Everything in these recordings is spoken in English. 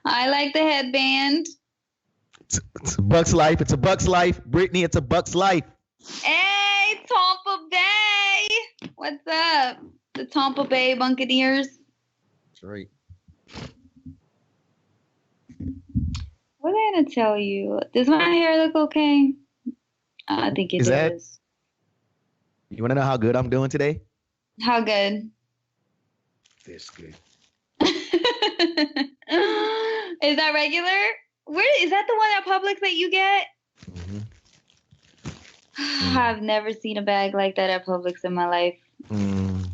I like the headband. It's a Bucks life. It's a Bucks life. Brittany, it's a Bucks life. Hey, Tampa Bay. What's up? The Tampa Bay Buccaneers. That's right. What was I going to tell you? Does my hair look okay? I think it does. You want to know how good I'm doing today? How good? This good. Is that regular? Where is that the one at Publix that you get? Mm-hmm. I've never seen a bag like that at Publix in my life. Mm.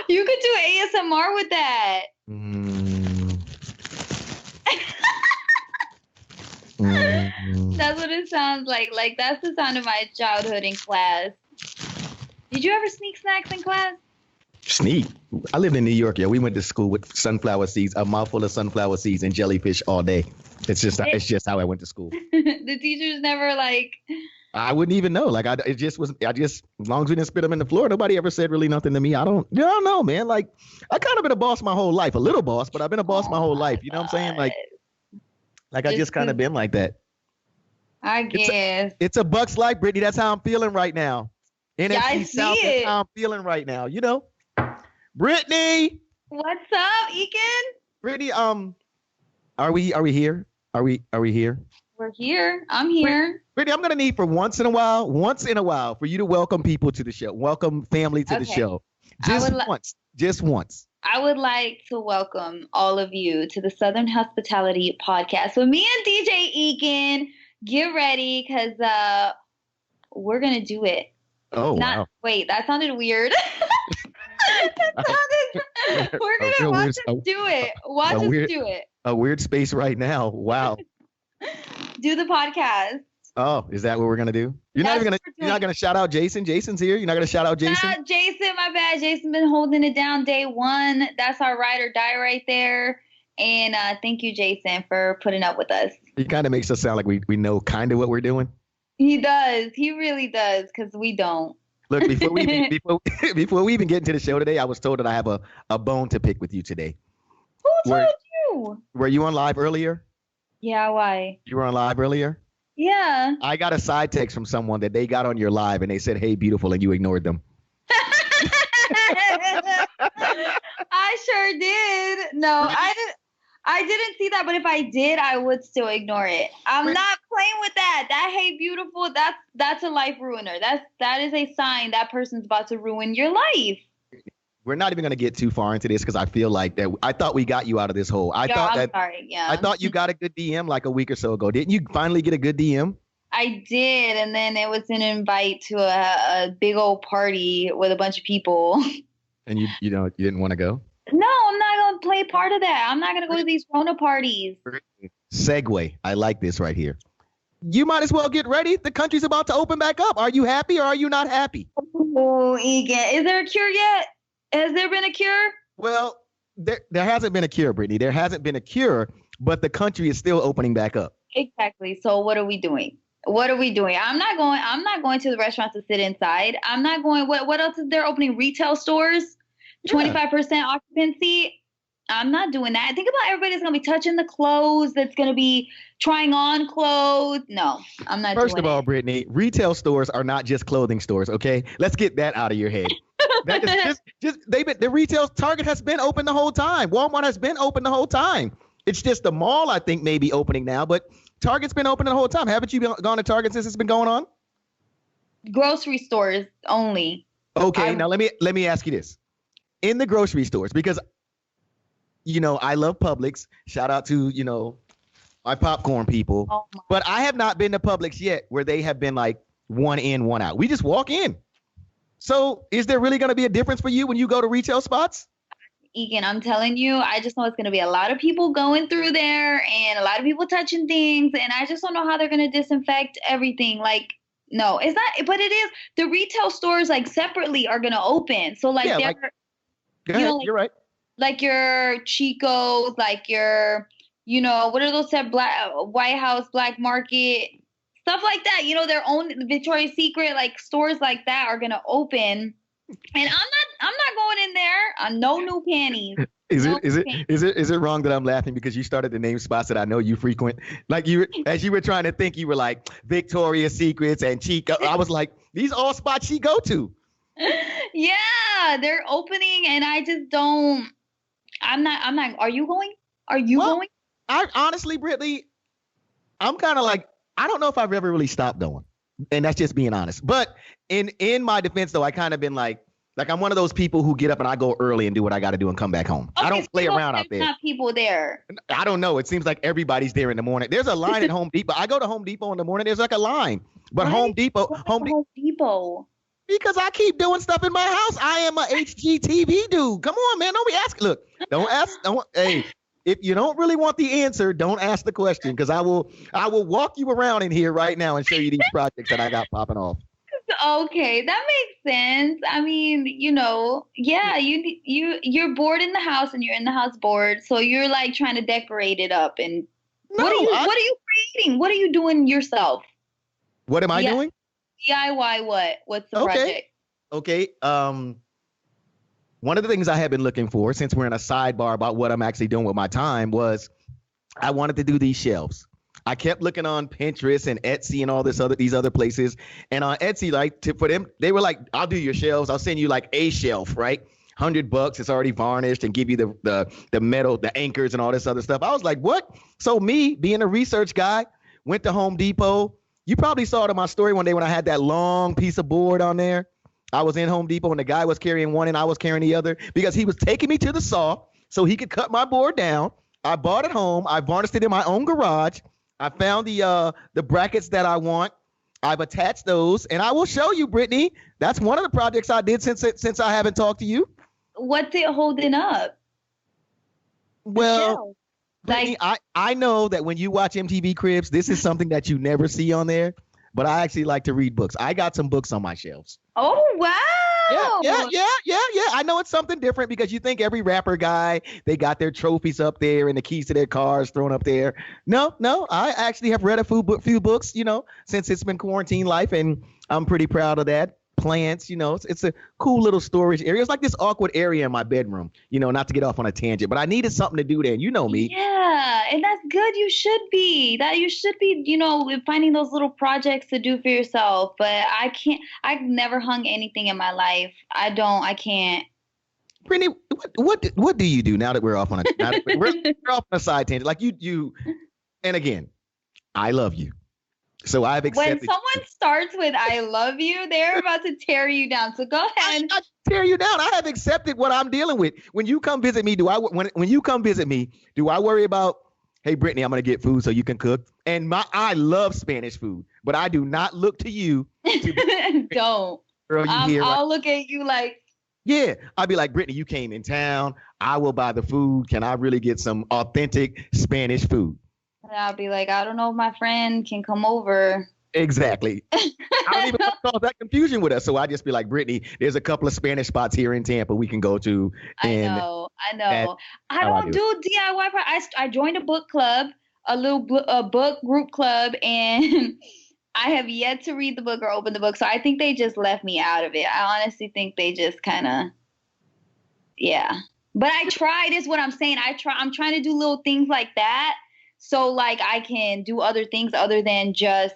You could do ASMR with that. That's what it sounds like. Like, that's the sound of my childhood in class. Did you ever sneak snacks in class? Sneak? I lived in New York. Yeah, we went to school with sunflower seeds, a mouthful of sunflower seeds and jellyfish all day. It's just how I went to school. The teachers never I wouldn't even know. As long as we didn't spit them in the floor, nobody ever said really nothing to me. I don't know, man. Like, I kind of been a boss my whole life, a little boss, but I've been a boss my whole life. You know what I'm saying? Like I just kind of been like that. I guess. It's a Bucks life, Brittany. That's how I'm feeling right now. NFC South, that's how I'm feeling right now. You know? Brittany! What's up, Ekin? Brittany, are we here? Are we here? We're here. I'm here. Brittany, I'm gonna need for once in a while, for you to welcome people to the show. Welcome family to the show. Just once. I would like to welcome all of you to the Southern Hospitality Podcast. So me and DJ Ekin, get ready, because we're going to do it. Oh, wow. Wait, that sounded weird. We're going to watch us do it. Watch us do it. A weird space right now. Wow. Do the podcast. Oh, is that what we're gonna do? You're not gonna shout out Jason. Jason's here. You're not gonna shout out Jason. Jason, my bad. Jason's been holding it down day one. That's our ride or die right there. And thank you, Jason, for putting up with us. He kind of makes us sound like we know kind of what we're doing. He does. He really does, because we don't. Look, before we even get into the show today, I was told that I have a bone to pick with you today. Who told you? Were you on live earlier? Yeah. Why? You were on live earlier? Yeah. I got a side text from someone that they got on your live and they said, "Hey, beautiful," and you ignored them. I sure did. No, I didn't see that, but if I did, I would still ignore it. I'm not playing with that. That "hey, beautiful," that's a life ruiner. That is a sign that person's about to ruin your life. We're not even going to get too far into this because I feel like that. I thought we got you out of this hole. I'm sorry. Yeah. I thought you got a good DM like a week or so ago. Didn't you finally get a good DM? I did, and then it was an invite to a big old party with a bunch of people. And you didn't want to go? No, I'm not going to play part of that. I'm not going to go to these Rona parties. Segue. I like this right here. You might as well get ready. The country's about to open back up. Are you happy or are you not happy? Oh, Egan. Is there a cure yet? Has there been a cure? Well, there hasn't been a cure, Brittany. There hasn't been a cure, but the country is still opening back up. Exactly. So what are we doing? I'm not going to the restaurants to sit inside. I'm not going. What else is there opening? Retail stores, 25% occupancy. I'm not doing that. Think about everybody that's going to be touching the clothes, that's going to be trying on clothes. No, I'm not doing it. First of all, Brittany, retail stores are not just clothing stores, okay? Let's get that out of your head. The retail Target has been open the whole time. Walmart has been open the whole time. It's just the mall, I think, may be opening now, but Target's been open the whole time. Haven't you gone to Target since it's been going on? Grocery stores only. Okay, now let me ask you this. In the grocery stores, because I love Publix. Shout out to, my popcorn people. Oh my. But I have not been to Publix yet where they have been like one in, one out. We just walk in. So is there really going to be a difference for you when you go to retail spots? Egan, I'm telling you, I just know it's going to be a lot of people going through there and a lot of people touching things. And I just don't know how they're going to disinfect everything. Like, no, it's not. But it is. The retail stores like separately are going to open. So like, yeah, go ahead. You're right. Like your Chico's, like your, what are those White House, Black Market, stuff like that. Their own Victoria's Secret, like stores like that are gonna open. And I'm not going in there on no new panties. Is it wrong that I'm laughing because you started to name spots that I know you frequent? Like as you were trying to think, you were like Victoria's Secrets and Chica. I was like, these all spots she go to. Yeah, they're opening, and I just don't. I'm not. Are you going? Are you going? I honestly, Brittany, I'm kind of like, I don't know if I've ever really stopped going, and that's just being honest. But in my defense, though, I kind of been like I'm one of those people who get up and I go early and do what I got to do and come back home. Okay, I don't play around out there. There's not people there. I don't know. It seems like everybody's there in the morning. There's a line at Home Depot. I go to Home Depot in the morning. There's like a line, but Home Depot. Because I keep doing stuff in my house. I am a HGTV dude. Come on, man. Don't be asking. Look, don't ask. Hey, if you don't really want the answer, don't ask the question, because I will walk you around in here right now and show you these projects that I got popping off. Okay, that makes sense. I mean, yeah, you're bored in the house and you're in the house bored, so you're like trying to decorate it up. And what are you creating? What are you doing yourself? What am I doing? DIY what? What's the project? Okay. One of the things I have been looking for, since we're in a sidebar about what I'm actually doing with my time, was I wanted to do these shelves. I kept looking on Pinterest and Etsy and all these other places. And on Etsy, for them, they were like, I'll do your shelves. I'll send you like a shelf, right? $100. It's already varnished and give you the metal, the anchors and all this other stuff. I was like, what? So me being a research guy, went to Home Depot. You probably saw it in my story one day when I had that long piece of board on there. I was in Home Depot and the guy was carrying one and I was carrying the other because he was taking me to the saw so he could cut my board down. I bought it home. I varnished it in my own garage. I found the brackets that I want. I've attached those, and I will show you, Brittany. That's one of the projects I did since I haven't talked to you. What's it holding up? Well, Brittany, I know that when you watch MTV Cribs, this is something that you never see on there, but I actually like to read books. I got some books on my shelves. Oh, wow. Yeah. I know it's something different because you think every rapper guy, they got their trophies up there and the keys to their cars thrown up there. No, I actually have read a few books, since it's been quarantine life, and I'm pretty proud of that. Plants, it's a cool little storage area. It's like this awkward area in my bedroom, not to get off on a tangent, but I needed something to do there. You know me. Yeah, and that's good. You should be finding those little projects to do for yourself. But I can't. I've never hung anything in my life. I can't. Brittany, what do you do now that we're off on we're off on a side tangent? Like you, and again, I love you. So I've accepted. When someone starts with "I love you," they're about to tear you down. So go ahead. I tear you down. I have accepted what I'm dealing with. When you come visit me, when you come visit me, do I worry about, hey, Brittany, I'm gonna get food so you can cook? And I love Spanish food, but I do not look to you. Don't. Girl, I'll look at you like. Yeah, I'll be like, Brittany, you came in town. I will buy the food. Can I really get some authentic Spanish food? I'll be like, I don't know if my friend can come over. Exactly. I don't even cause that confusion with us. So I just be like, Brittany, there's a couple of Spanish spots here in Tampa we can go to. And I know. I don't do DIY. I joined a book club, a book group club, and I have yet to read the book or open the book. So I think they just left me out of it. I honestly think they just kind of, yeah. But I tried, is what I'm saying. I'm trying to do little things like that. So like I can do other things other than just,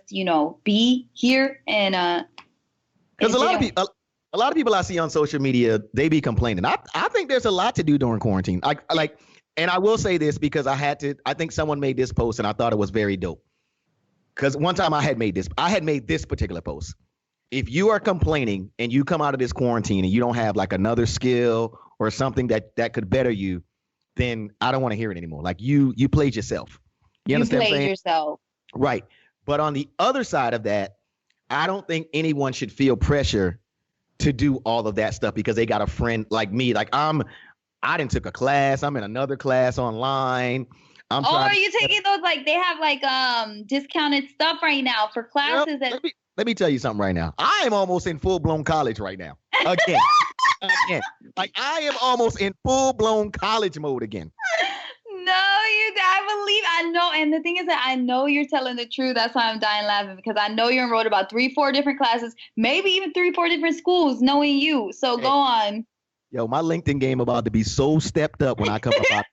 be here and because a lot of people I see on social media, they be complaining. I think there's a lot to do during quarantine. And I will say this because I think someone made this post and I thought it was very dope. Because one time I had made this particular post. If you are complaining and you come out of this quarantine and you don't have like another skill or something that could better you, then I don't want to hear it anymore. Like you played yourself. You understand what I'm saying? Yourself. Right. But on the other side of that, I don't think anyone should feel pressure to do all of that stuff because they got a friend like me. Like I didn't took a class. I'm in another class online. Are you taking those? Like they have like discounted stuff right now for classes. Let me tell you something right now. I am almost in full blown college right now. Again. Like I am almost in full blown college mode again. No, I know. And the thing is that I know you're telling the truth. That's why I'm dying laughing, because I know you're enrolled about 3-4 different classes, maybe even 3-4 different schools, knowing you. So go on. Yo, my LinkedIn game about to be so stepped up when I come up.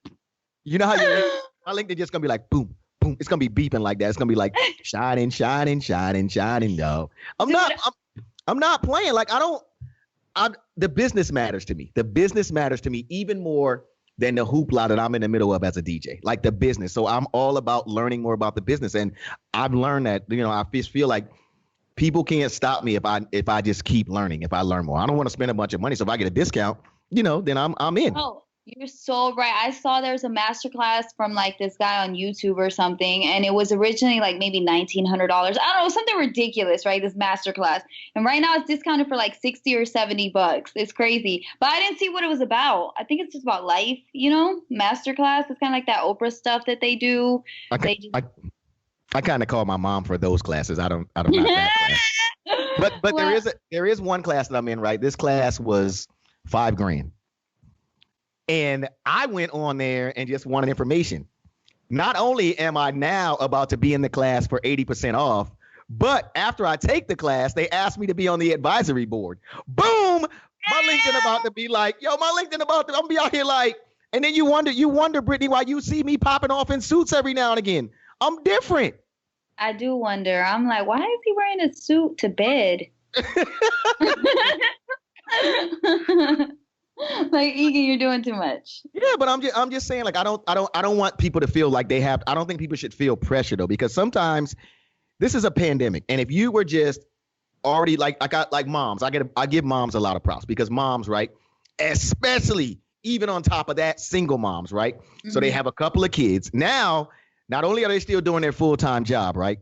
You know how my LinkedIn just gonna be like boom, boom. It's gonna be beeping like that. It's gonna be like shining, shining, shining, shining. Yo, I'm not playing. Like the business matters to me. The business matters to me even more than the hoopla that I'm in the middle of as a DJ. Like the business. So I'm all about learning more about the business, and I've learned that. I just feel like people can't stop me if I just keep learning. If I learn more, I don't want to spend a bunch of money. So if I get a discount, then I'm in. Oh, you're so right. I saw there's a masterclass from like this guy on YouTube or something, and it was originally like maybe $1,900. I don't know, something ridiculous, right? This masterclass, and right now it's discounted for like $60 or $70. It's crazy, but I didn't see what it was about. I think it's just about life, masterclass. It's kind of like that Oprah stuff that they do. I kind of call my mom for those classes. I don't have that class. But well, there is one class that I'm in, right? This class was $5,000. And I went on there and just wanted information. Not only am I now about to be in the class for 80% off, but after I take the class, they asked me to be on the advisory board. Boom! My LinkedIn about to be like, I'm gonna be out here like, and then you wonder, Brittany, why you see me popping off in suits every now and again. I'm different. I do wonder. I'm like, why is he wearing a suit to bed? Like, Egan, you're doing too much. Yeah, but I'm just saying, like, I don't want people to feel like I don't think people should feel pressure though, because sometimes this is a pandemic, and if you were just already like moms, I give moms a lot of props, because moms, right, especially even on top of that, single moms, right? Mm-hmm. So they have a couple of kids now. Not only are they still doing their full-time job, right?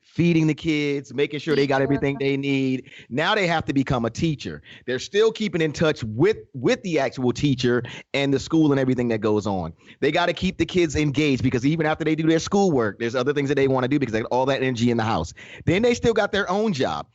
Feeding the kids, making sure they got everything they need. Now they have to become a teacher. They're still keeping in touch with the actual teacher and the school and everything that goes on. They got to keep the kids engaged, because even after they do their schoolwork, there's other things that they want to do because they got all that energy in the house. Then they still got their own job.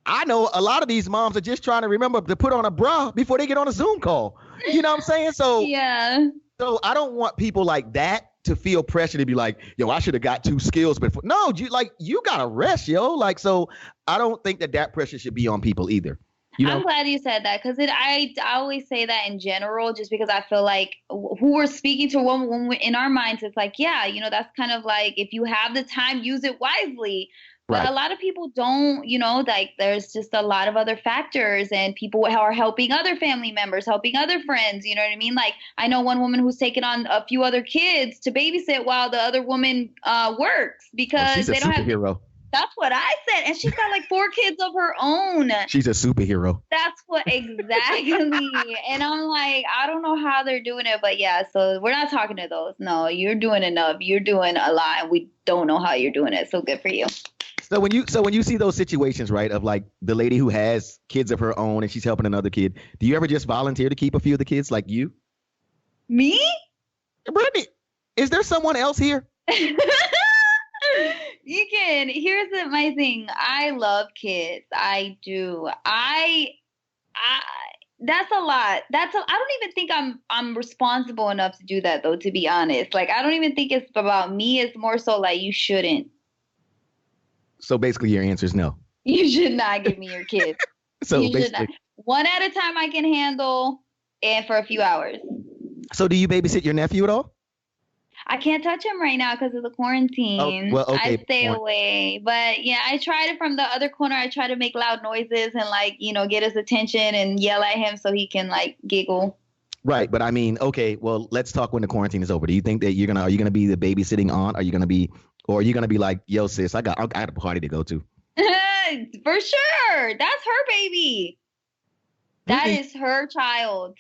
I know a lot of these moms are just trying to remember to put on a bra before they get on a Zoom call. You know what I'm saying? So yeah. So I don't want people like that to feel pressure to be like, yo, I should have got 2 skills before. No, you gotta rest, yo. Like, so I don't think that pressure should be on people either. I'm glad you said that, because I always say that in general, just because I feel like who we're speaking to, when we're in our minds, it's like, yeah, that's kind of like, if you have the time, use it wisely. But right. A lot of people don't, like there's just a lot of other factors, and people are helping other family members, helping other friends. You know what I mean? Like, I know one woman who's taken on a few other kids to babysit while the other woman works, because they don't have. Superhero. That's what I said. And she's got like 4 kids of her own. She's a superhero. That's what exactly. And I'm like, I don't know how they're doing it, but yeah, so we're not talking to those. No, you're doing enough. You're doing a lot, and we don't know how you're doing it. So good for you. So when you see those situations, right, of like the lady who has kids of her own and she's helping another kid, do you ever just volunteer to keep a few of the kids, like you? Me? Brittany, is there someone else here? Here's my thing. I love kids. I do. That's a lot. I don't even think I'm responsible enough to do that, though, to be honest. Like, I don't even think it's about me. It's more so like, you shouldn't. So basically your answer is no. You should not give me your kids. So you should not. One at a time I can handle, and for a few hours. So do you babysit your nephew at all? I can't touch him right now because of the quarantine. Oh, well, okay. I stay away. But yeah, I tried it from the other corner. I try to make loud noises and get his attention and yell at him so he can giggle. Right, but I mean, okay, well, let's talk when the quarantine is over. Do you think that are you gonna be the babysitting aunt? Are you gonna be like, yo, sis, I got a party to go to? For sure, that's her baby. That is her child.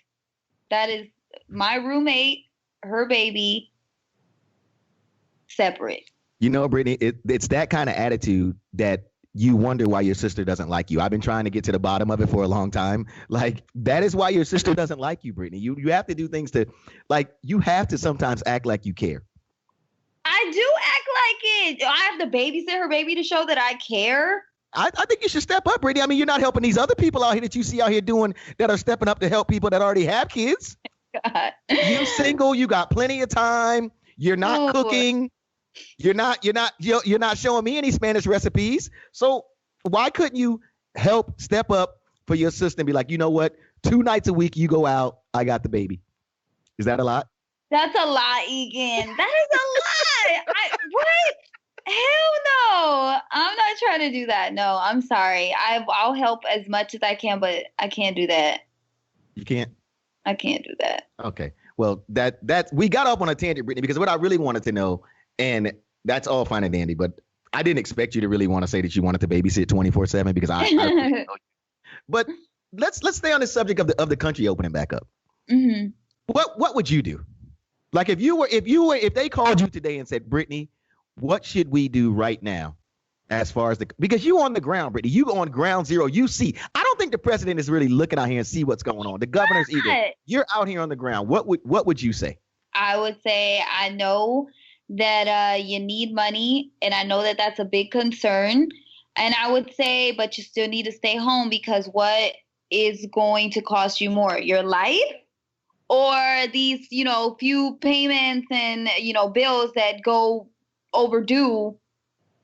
That is my roommate, her baby. Separate. Brittany, it's that kind of attitude that you wonder why your sister doesn't like you. I've been trying to get to the bottom of it for a long time. Like, that is why your sister doesn't like you, Brittany. You have to do things to, you have to sometimes act like you care. I do act like it. I have to babysit her baby to show that I care. I think you should step up, Brittany. I mean, you're not helping these other people out here that you see out here doing, that are stepping up to help people that already have kids. God. You single, you got plenty of time. You're not cooking. You're not showing me any Spanish recipes. So why couldn't you help step up for your sister and be like, you know what? 2 nights a week you go out, I got the baby. Is that a lot? That's a lot, Ekin. That is a lot. What? Hell no. I'm not trying to do that. No, I'm sorry. I'll help as much as I can, but I can't do that. You can't? I can't do that. Okay. Well, that we got off on a tangent, Brittany, because what I really wanted to know, and that's all fine and dandy, but I didn't expect you to really want to say that you wanted to babysit 24/7 because I but let's stay on the subject of the country opening back up. Mm-hmm. What would you do? Like if they called you today and said, Brittany, what should we do right now as far as because you on the ground, Brittany, you on ground zero, you see. I don't think the president is really looking out here and see what's going on. The governor's either. You're out here on the ground. What would you say? I would say I know that you need money, and I know that that's a big concern. And I would say, but you still need to stay home because what is going to cost you more, your life or these, few payments and, bills that go overdue,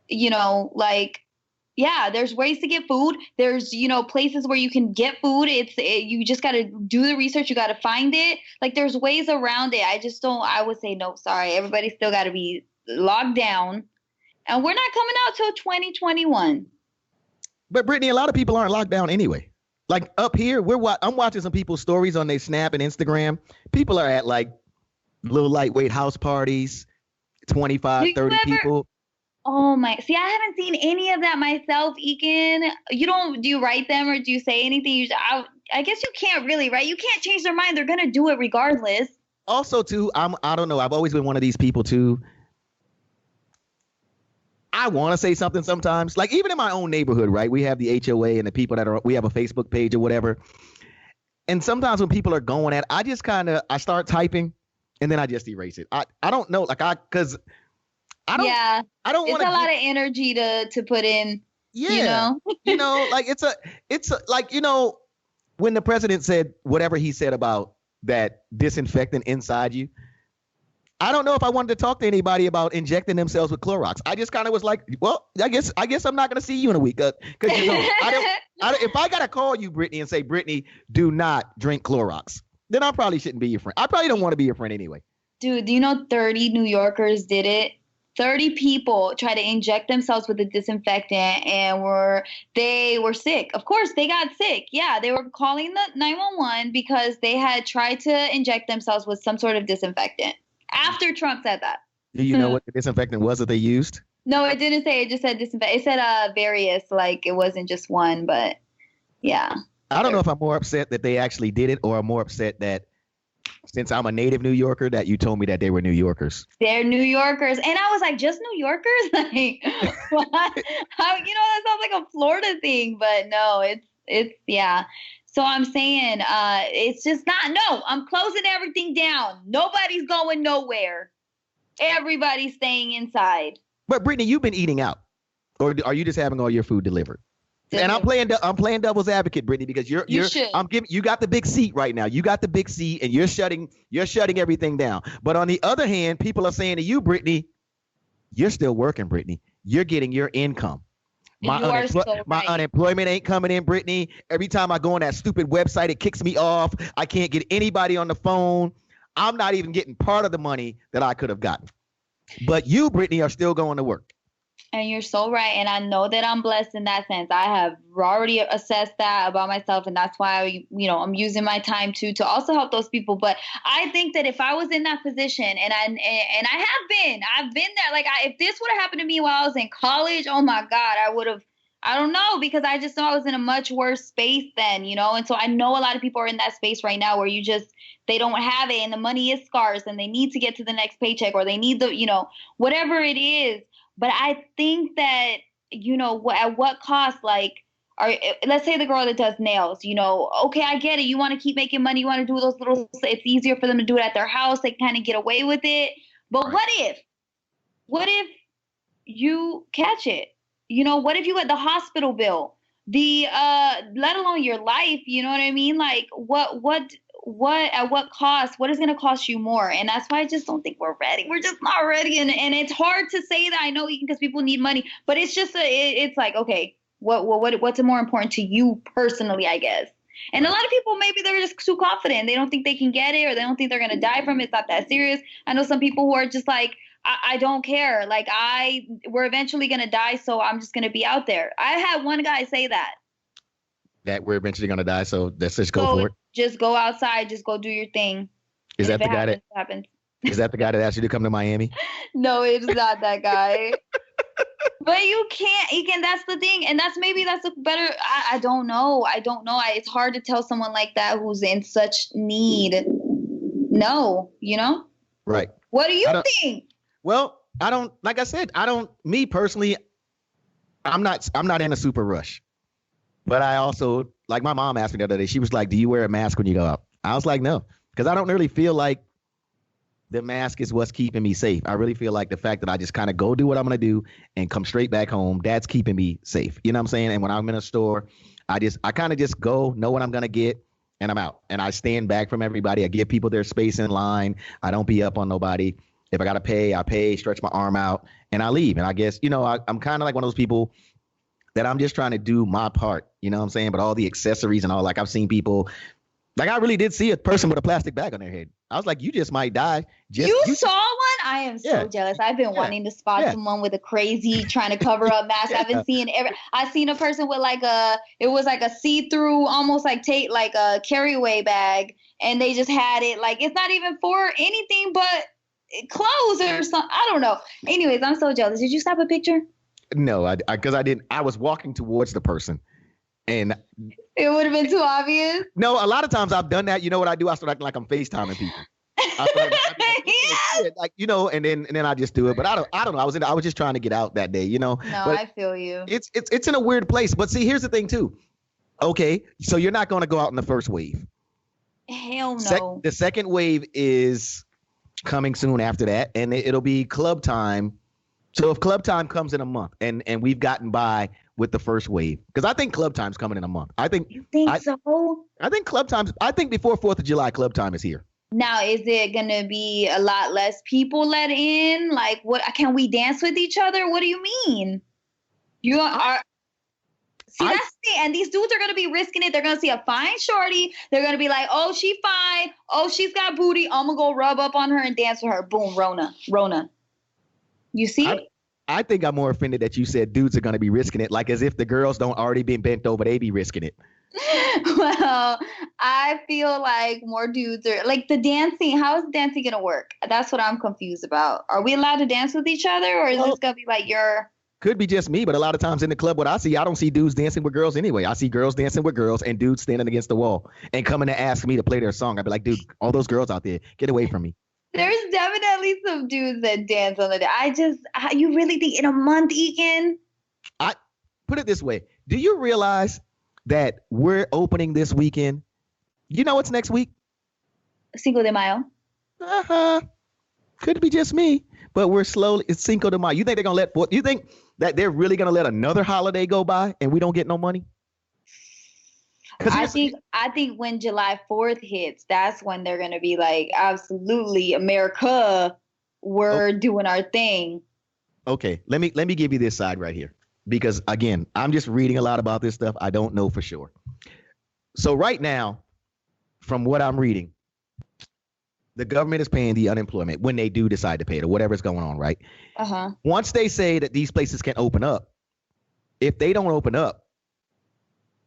there's ways to get food. There's, places where you can get food. You just got to do the research. You got to find it. Like there's ways around it. I would say, no, sorry. Everybody's still got to be locked down and we're not coming out till 2021. But Brittany, a lot of people aren't locked down anyway. Like up here, I'm watching some people's stories on their Snap and Instagram. People are at like little lightweight house parties, 25, 30 people. Oh my, see, I haven't seen any of that myself, Ekin. Do you write them or do you say anything? I guess you can't really, right? You can't change their mind. They're going to do it regardless. Also too, I don't know. I've always been one of these people too. I want to say something sometimes, like even in my own neighborhood, right? We have the HOA and the people we have a Facebook page or whatever. And sometimes when people are going at, I start typing and then I just erase it. I don't know. Because I don't want to. It's a lot of energy to put in. Yeah. Like it's like, when the president said whatever he said about that disinfectant inside you, I don't know if I wanted to talk to anybody about injecting themselves with Clorox. I just kind of was like, well, I guess I'm not going to see you in a week. Because if I got to call you, Brittany, and say, Brittany, do not drink Clorox, then I probably shouldn't be your friend. I probably don't want to be your friend anyway. Dude, do you know 30 New Yorkers did it? 30 people tried to inject themselves with a disinfectant and they were sick. Of course, they got sick. Yeah, they were calling the 911 because they had tried to inject themselves with some sort of disinfectant. After Trump said that. Do you know what the disinfectant was that they used? No, it didn't say. It just said disinfectant. It said various, like it wasn't just one, but yeah. I don't know if I'm more upset that they actually did it or I'm more upset that since I'm a native New Yorker that you told me that they were New Yorkers. They're New Yorkers. And I was like, just New Yorkers? Like, what? That sounds like a Florida thing, but no, it's yeah. So I'm saying it's just I'm closing everything down. Nobody's going nowhere. Everybody's staying inside. But Brittany, you've been eating out, or are you just having all your food delivered? And I'm playing devil's advocate, Brittany, because you got the big seat right now. You got the big seat and you're shutting everything down. But on the other hand, people are saying to you, Brittany, you're still working, Brittany. You're getting your income. My unemployment ain't coming in, Brittany. Every time I go on that stupid website, it kicks me off. I can't get anybody on the phone. I'm not even getting part of the money that I could have gotten. But you, Brittany, are still going to work. And you're so right. And I know that I'm blessed in that sense. I have already assessed that about myself. And that's why, I'm using my time to also help those people. But I think that if I was in that position and I've been there, like if this would have happened to me while I was in college, oh my God, I don't know, because I just know I was in a much worse space then, And so I know a lot of people are in that space right now where they don't have it and the money is scarce and they need to get to the next paycheck or they need the, whatever it is. But I think that, at what cost, let's say the girl that does nails, okay, I get it. You want to keep making money. You want to do those it's easier for them to do it at their house. They kind of get away with it. But right. What if you catch it? What if you get the hospital bill, let alone your life, you know what I mean? Like at what cost? What is going to cost you more? And that's why I just don't think we're ready. We're just not ready. And it's hard to say that, I know, because people need money, but it's just it's like, okay, what's more important to you personally, I guess. And a lot of people, maybe they're just too confident. They don't think they can get it, or they don't think they're going to die from it. It's not that serious. I know some people who are just like, I don't care. Like, we're eventually going to die, so I'm just going to be out there. I had one guy say that. That we're eventually going to die, so let's just go for it. Just go outside. Just go do your thing. Is that the guy that happens? Is that the guy that asked you to come to Miami? No, it's not that guy. But you can't, that's the thing. And that's a better, I don't know. It's hard to tell someone like that who's in such need. No, you know? Right. What do you think? Well, like I said, me personally, I'm not in a super rush. But I also, like my mom asked me the other day, she was like, do you wear a mask when you go out? I was like, no, because I don't really feel like the mask is what's keeping me safe. I really feel like the fact that I just kind of go do what I'm going to do and come straight back home, that's keeping me safe. You know what I'm saying? And when I'm in a store, I kind of just go, know what I'm going to get, and I'm out. And I stand back from everybody. I give people their space in line. I don't be up on nobody. If I got to pay, I pay, stretch my arm out, and I leave. And I guess, I'm kind of like one of those people that I'm just trying to do my part. You know what I'm saying? But all the accessories and all, like I've seen people, like I really did see a person with a plastic bag on their head. I was like, you just might die. You saw one? I am so jealous. I've been wanting to spot someone with a crazy trying to cover up mask. I've seen a person with it was like a see-through, almost like like a carry-away bag. And they just had it like, it's not even for anything but clothes or something. I don't know. Anyways, I'm so jealous. Did you snap a picture? No, because I didn't. I was walking towards the person. And it would have been too obvious. No, a lot of times I've done that. You know what I do? I start acting like I'm FaceTiming people. And then I just do it. But I don't know. I was just trying to get out that day, No, but I feel you. It's in a weird place. But see, here's the thing too. Okay, so you're not going to go out in the first wave. Hell no. The second wave is coming soon after that, and it'll be club time. So if club time comes in a month, and we've gotten by with the first wave, because I think club time's coming in a month. You think so? I think before 4th of July, club time is here. Now, is it going to be a lot less people let in? Like, what? Can we dance with each other? What do you mean? That's the thing. And these dudes are going to be risking it. They're going to see a fine shorty. They're going to be like, oh, she fine. Oh, she's got booty. I'm going to go rub up on her and dance with her. Boom, Rona. You see? I think I'm more offended that you said dudes are going to be risking it, like as if the girls don't already been bent over, they be risking it. Well, I feel like more dudes are like the dancing. How is dancing going to work? That's what I'm confused about. Are we allowed to dance with each other, or is this going to be like Could be just me, but a lot of times in the club, I don't see dudes dancing with girls anyway. I see girls dancing with girls and dudes standing against the wall and coming to ask me to play their song. I'd be like, dude, all those girls out there, get away from me. There's definitely some dudes that dance on the day. You really think in a month, Ekin? I put it this way. Do you realize that we're opening this weekend? You know what's next week? Cinco de Mayo. Could be just me, but it's Cinco de Mayo. You think they're going to you think that they're really going to let another holiday go by and we don't get no money? I think when July 4th hits, that's when they're going to be like, absolutely, America, we're doing our thing. Okay, let me give you this side right here, because again, I'm just reading a lot about this stuff. I don't know for sure. So right now, from what I'm reading, the government is paying the unemployment when they do decide to pay it or whatever's going on, right? Once they say that these places can open up, if they don't open up,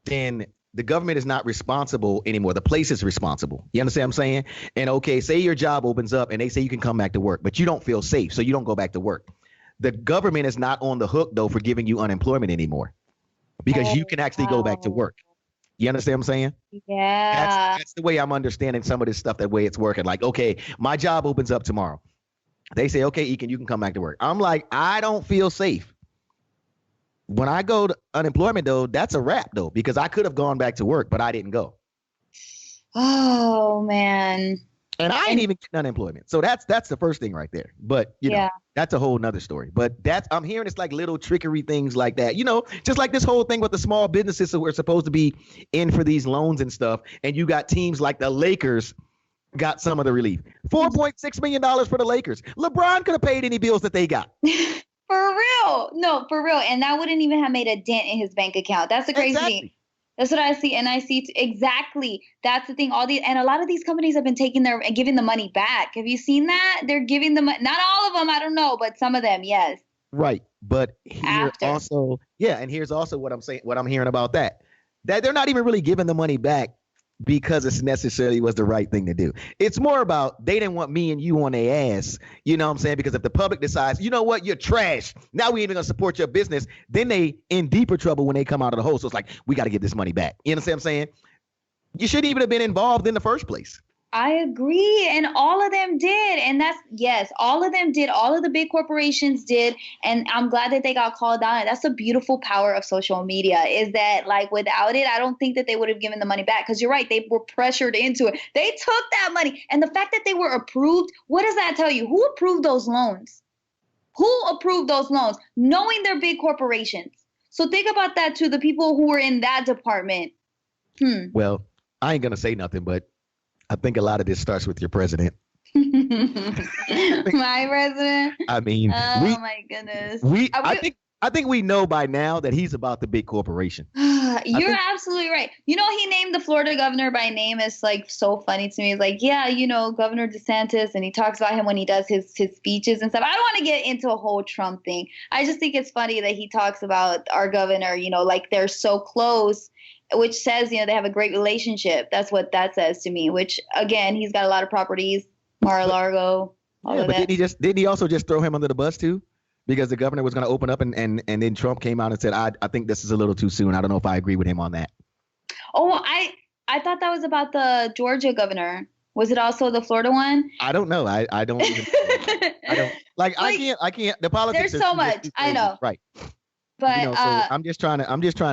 then the government is not responsible anymore. The place is responsible. You understand what I'm saying? And okay, say your job opens up and they say you can come back to work, but you don't feel safe, so you don't go back to work. The government is not on the hook, though, for giving you unemployment anymore, because you can actually go back to work. You understand what I'm saying? Yeah. That's the way I'm understanding some of this stuff, that way it's working. Like, okay, my job opens up tomorrow. They say, okay, Ekin, you can come back to work. I'm like, I don't feel safe. When I go to unemployment, though, that's a wrap, though, because I could have gone back to work, but I didn't go. Oh, man. And I ain't even getting unemployment. So that's the first thing right there. But, you know, that's a whole nother story. But I'm hearing it's like little trickery things like that. You know, just like this whole thing with the small businesses who are supposed to be in for these loans and stuff. And you got teams like the Lakers got some of the relief. $4.6 million for the Lakers. LeBron could have paid any bills that they got. For real. No, for real. And that wouldn't even have made a dent in his bank account. That's the crazy thing. That's what I see. And I see exactly. That's the thing. And a lot of these companies have been taking and giving the money back. Have you seen that? They're giving them, not all of them, I don't know, but some of them, yes. Right. But here's also what I'm saying, what I'm hearing about that they're not even really giving the money back because it's necessarily was the right thing to do. It's more about they didn't want me and you on their ass. You know what I'm saying? Because if the public decides, you know what, you're trash, now we ain't even gonna support your business, then they in deeper trouble when they come out of the hole. So it's like, we got to get this money back. You know what I'm saying? You shouldn't even have been involved in the first place. I agree. And all of them did. And all of them did. All of the big corporations did. And I'm glad that they got called out. That's the beautiful power of social media, is that like without it, I don't think that they would have given the money back. Because you're right. They were pressured into it. They took that money. And the fact that they were approved, what does that tell you? Who approved those loans? Who approved those loans? Knowing they're big corporations. So think about that too. The people who were in that department. Well, I ain't going to say nothing, but I think a lot of this starts with your president. My president? I mean, my goodness. I think we know by now that he's about the big corporation. You're absolutely right. You know, he named the Florida governor by name. Is like so funny to me. It's like, yeah, you know, Governor DeSantis, and he talks about him when he does his speeches and stuff. I don't want to get into a whole Trump thing. I just think it's funny that he talks about our governor, you know, like they're so close, which says, you know, they have a great relationship. That's what that says to me, which, again, he's got a lot of properties, Mar-a-Lago, all of that. Didn't he also just throw him under the bus, too? Because the governor was going to open up and then Trump came out and said, I think this is a little too soon. I don't know if I agree with him on that. Oh, I thought that was about the Georgia governor. Was it also the Florida one? I don't know. I don't even, I can't, the politics. There's so much. I know. Right. But you know, so I'm just trying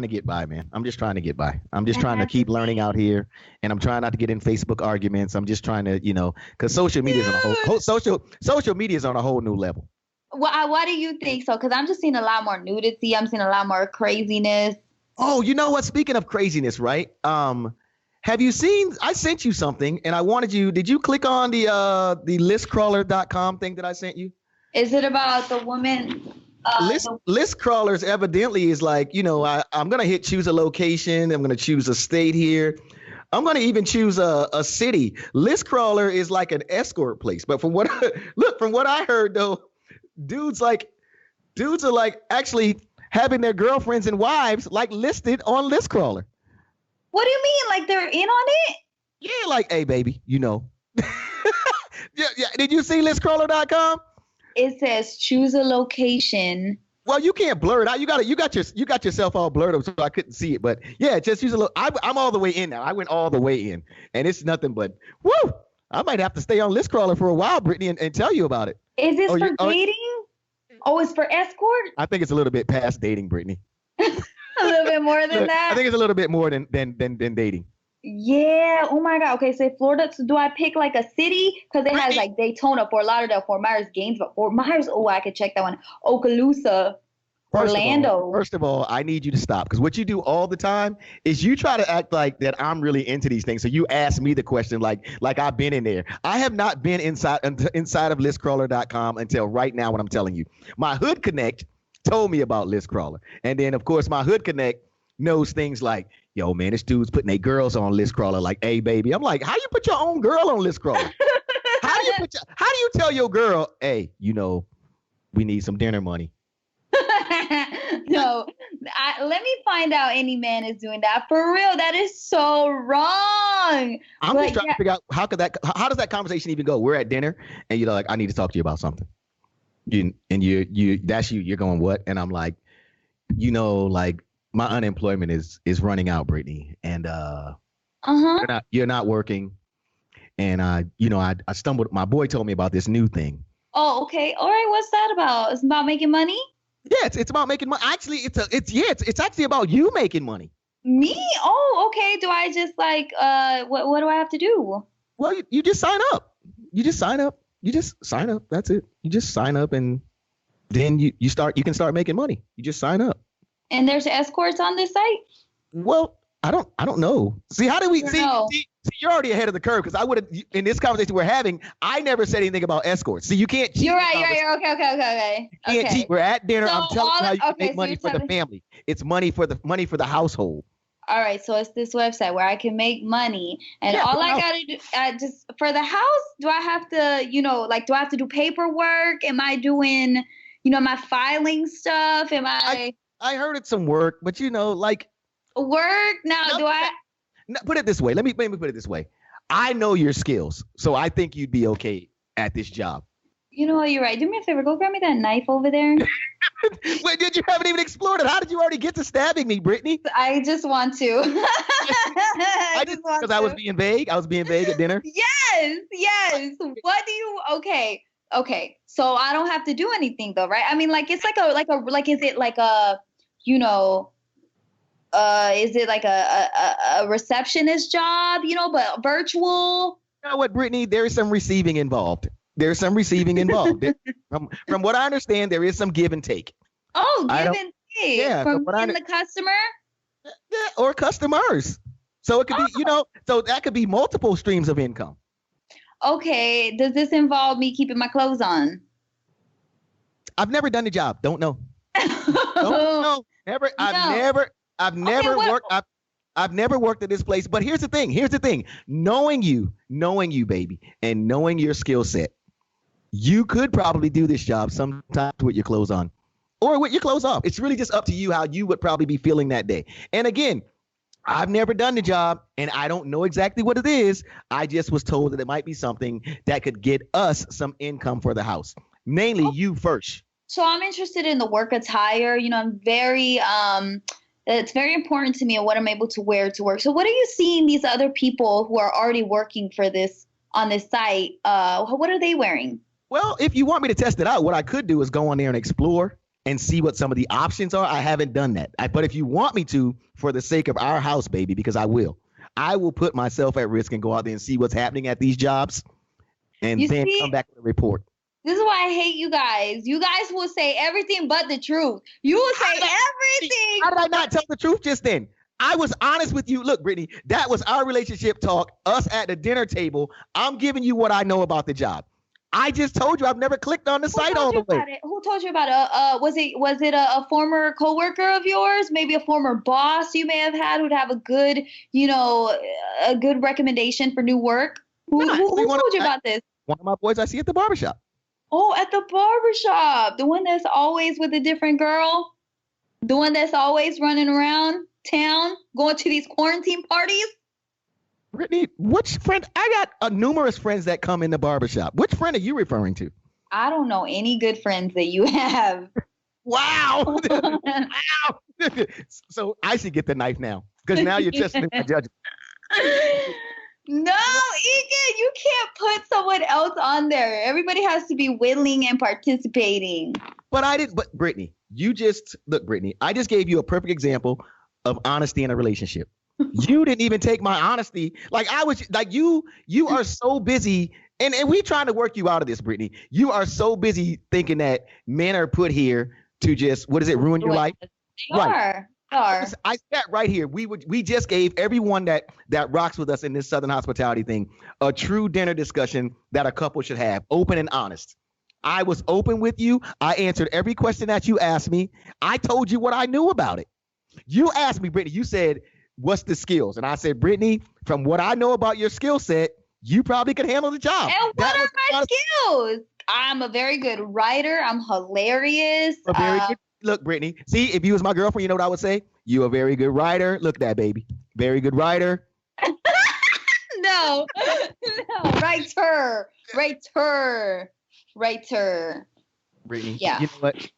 to get by, man. I'm just trying to get by. I'm just trying to keep learning out here, and I'm trying not to get in Facebook arguments. I'm just trying to, you know, because social media is on a whole social media is on a whole new level. Well, why do you think so? Because I'm just seeing a lot more nudity. I'm seeing a lot more craziness. Oh, you know what? Speaking of craziness, right? Have you seen? I sent you something, and I wanted you. Did you click on the listcrawler.com thing that I sent you? Is it about the woman? List crawlers evidently is like, you know, I'm going to hit choose a location. I'm going to choose a state here. I'm going to even choose a city. List crawler is like an escort place. But from what I heard, though, dudes are like actually having their girlfriends and wives like listed on list crawler. What do you mean? Like they're in on it? Yeah, like, hey, baby, you know. yeah. Did you see listcrawler.com? It says choose a location. Well, you can't blur it out. You got yourself all blurred up, so I couldn't see it. But yeah, just use a little. I'm all the way in now. I went all the way in, and it's nothing but woo. I might have to stay on Listcrawler for a while, Brittany, and tell you about it. Is this for dating? Oh, it's for escort? I think it's a little bit past dating, Brittany. A little bit more than that. I think it's a little bit more than dating. Yeah. Oh my God. Okay. So Florida. So do I pick like a city? Because it has like Daytona, Fort Lauderdale, Fort Myers, Gainesville, Fort Myers. Oh, I could check that one. Okaloosa, Orlando. First of all, I need you to stop, because what you do all the time is you try to act like that I'm really into these things. So you ask me the question like I've been in there. I have not been inside of listcrawler.com until right now when I'm telling you. My Hood Connect told me about Listcrawler. And then, of course, my Hood Connect knows things like, yo, man, this dude's putting their girls on Listcrawler like, hey, baby. I'm like, how you put your own girl on Listcrawler? How do you tell your girl, hey, you know, we need some dinner money? No, let me find out any man is doing that. For real, that is so wrong. I'm just trying to figure out how does that conversation even go? We're at dinner and you're like, I need to talk to you about something. You're going, what? And I'm like, you know, like, my unemployment is running out, Brittany, and you're not working, and I stumbled. My boy told me about this new thing. Oh, okay, all right. What's that about? It's about making money. Yeah, it's about making money. Actually, it's actually about you making money. Me? Oh, okay. Do I just like what do I have to do? Well, you just sign up. You just sign up. That's it. You just sign up, and then you can start making money. You just sign up. And there's escorts on this site? Well, I don't know. See, how do we see? You're already ahead of the curve, because I would have, in this conversation we're having, I never said anything about escorts. See, you can't cheat. You're right. Okay. You can't cheat. We're at dinner. So I'm telling you how you can make money for the family. It's money for the household. All right, so it's this website where I can make money, and all I gotta do, just for the house, do I have to, do I have to do paperwork? Am I doing, my filing stuff? Am I heard it's some work, but like work now? No, do I? No, put it this way. Let me put it this way. I know your skills, so I think you'd be okay at this job. You know what? You're right. Do me a favor. Go grab me that knife over there. Wait, you haven't even explored it? How did you already get to stabbing me, Brittany? I just want to. I just want to. Because I was being vague. I was being vague at dinner. Yes. What do you? Okay. So I don't have to do anything though, right? I mean, like it's is it like a, is it like a receptionist job, but virtual? You know what, Brittany? There is some receiving involved. From what I understand, there is some give and take. Oh, give and take. Yeah, from the customer? Yeah, or customers. So it could be, so that could be multiple streams of income. Okay. Does this involve me keeping my clothes on? I've never done the job. Don't know. Don't know. Never. I've never worked. I've never worked at this place. But here's the thing. Knowing you, baby, and knowing your skill set, you could probably do this job sometimes with your clothes on or with your clothes off. It's really just up to you how you would probably be feeling that day. And again, I've never done the job and I don't know exactly what it is. I just was told that it might be something that could get us some income for the house, mainly you first. So I'm interested in the work attire. I'm very, it's very important to me what I'm able to wear to work. So what are you seeing these other people who are already working for this on this site? What are they wearing? Well, if you want me to test it out, what I could do is go on there and explore and see what some of the options are. I haven't done that. But if you want me to, for the sake of our house, baby, because I will put myself at risk and go out there and see what's happening at these jobs and come back with a report. This is why I hate you guys. You guys will say everything but the truth. You will say everything. How did I not tell the truth just then? I was honest with you. Look, Brittany, that was our relationship talk, us at the dinner table. I'm giving you what I know about the job. I just told you I've never clicked on the site all the way. Who told you about it? Was it a former coworker of yours? Maybe a former boss you may have had who'd have a good, a good recommendation for new work? Who told you about this? One of my boys I see at the barbershop. Oh, at the barbershop. The one that's always with a different girl? The one that's always running around town, going to these quarantine parties? Brittany, which friend? I got numerous friends that come in the barbershop. Which friend are you referring to? I don't know any good friends that you have. Wow. Wow. So I should get the knife now because now you're testing my judgment. No, Ekin, you can't put someone else on there. Everybody has to be willing and participating. But Brittany, Brittany, I just gave you a perfect example of honesty in a relationship. You didn't even take my honesty. Like I was like you are so busy and we trying to work you out of this, Brittany. You are so busy thinking that men are put here to just, ruin your life? They are. I sat right here. We just gave everyone that rocks with us in this Southern hospitality thing a true dinner discussion that a couple should have, open and honest. I was open with you. I answered every question that you asked me. I told you what I knew about it. You asked me, Brittany, you said, what's the skills? And I said, Brittany, from what I know about your skill set, you probably could handle the job. And what are my skills? I'm a very good writer. I'm hilarious. Look, Brittany, see, if you was my girlfriend, you know what I would say? You a very good writer. Look at that, baby. Very good writer. No. Writer. Brittany, yeah. You know what?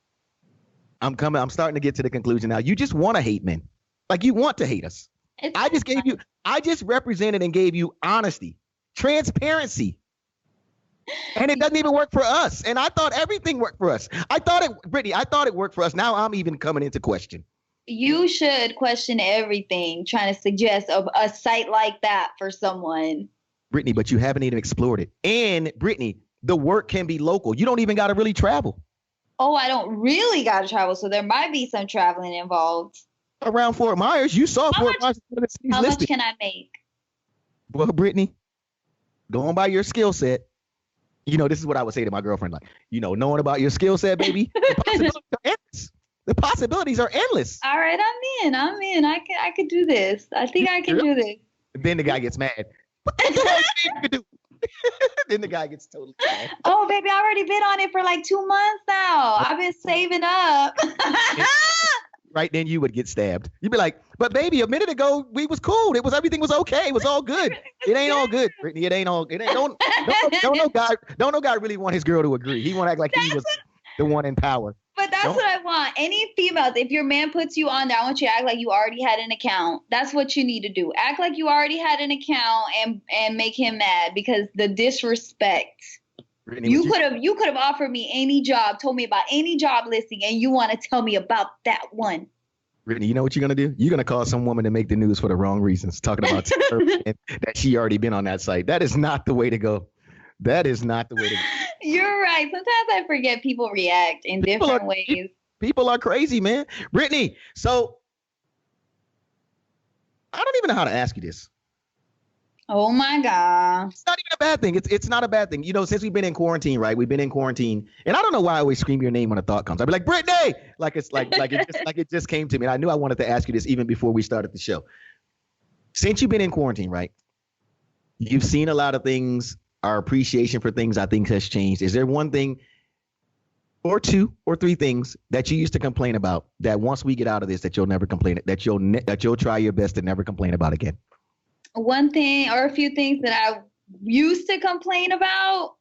I'm starting to get to the conclusion now. You just want to hate men. Like you want to hate us. I just represented and gave you honesty, transparency. And it doesn't even work for us. And I thought everything worked for us. Brittany, I thought it worked for us. Now I'm even coming into question. You should question everything, trying to suggest a site like that for someone. Brittany, but you haven't even explored it. And Brittany, the work can be local. You don't even got to really travel. Oh, I don't really got to travel. So there might be some traveling involved. Around Fort Myers, you saw Fort Myers. How much can I make? Well, Brittany, going by your skill set, this is what I would say to my girlfriend. Like, knowing about your skill set, baby, The possibilities are endless. All right, I'm in. I could do this. I think I can do this. Then the guy gets mad. What the hell you can do? Then the guy gets totally mad. Oh, baby, I already been on it for like 2 months now. I've been saving up. Right then you would get stabbed. You'd be like, but baby, a minute ago we was cool. Everything was okay. It was all good. It ain't all good, Brittany. It ain't all. It ain't. Don't no guy really want his girl to agree. He want to act like he was the one in power. But that's what I want. Any females, if your man puts you on there, I want you to act like you already had an account. That's what you need to do. Act like you already had an account and make him mad, because the disrespect. Brittany, you could have offered me any job, told me about any job listing, and you want to tell me about that one. Brittany, you know what you're gonna do? You're gonna call some woman to make the news for the wrong reasons, talking about and that she already been on that site. That is not the way to go. That is not the way to go. You're right. Sometimes I forget people react in different ways. People are crazy, man. Brittany, so I don't even know how to ask you this. Oh my God. It's not even a bad thing. It's not a bad thing. You know, since we've been in quarantine, right? We've been in quarantine, and I don't know why I always scream your name when a thought comes. I'd be like, Brittany, like it just came to me. And I knew I wanted to ask you this even before we started the show. Since you've been in quarantine, right? You've seen a lot of things. Our appreciation for things, I think, has changed. Is there one thing or two or three things that you used to complain about that once we get out of this, that you'll never complain, that you'll try your best to never complain about again? One thing or a few things that I used to complain about.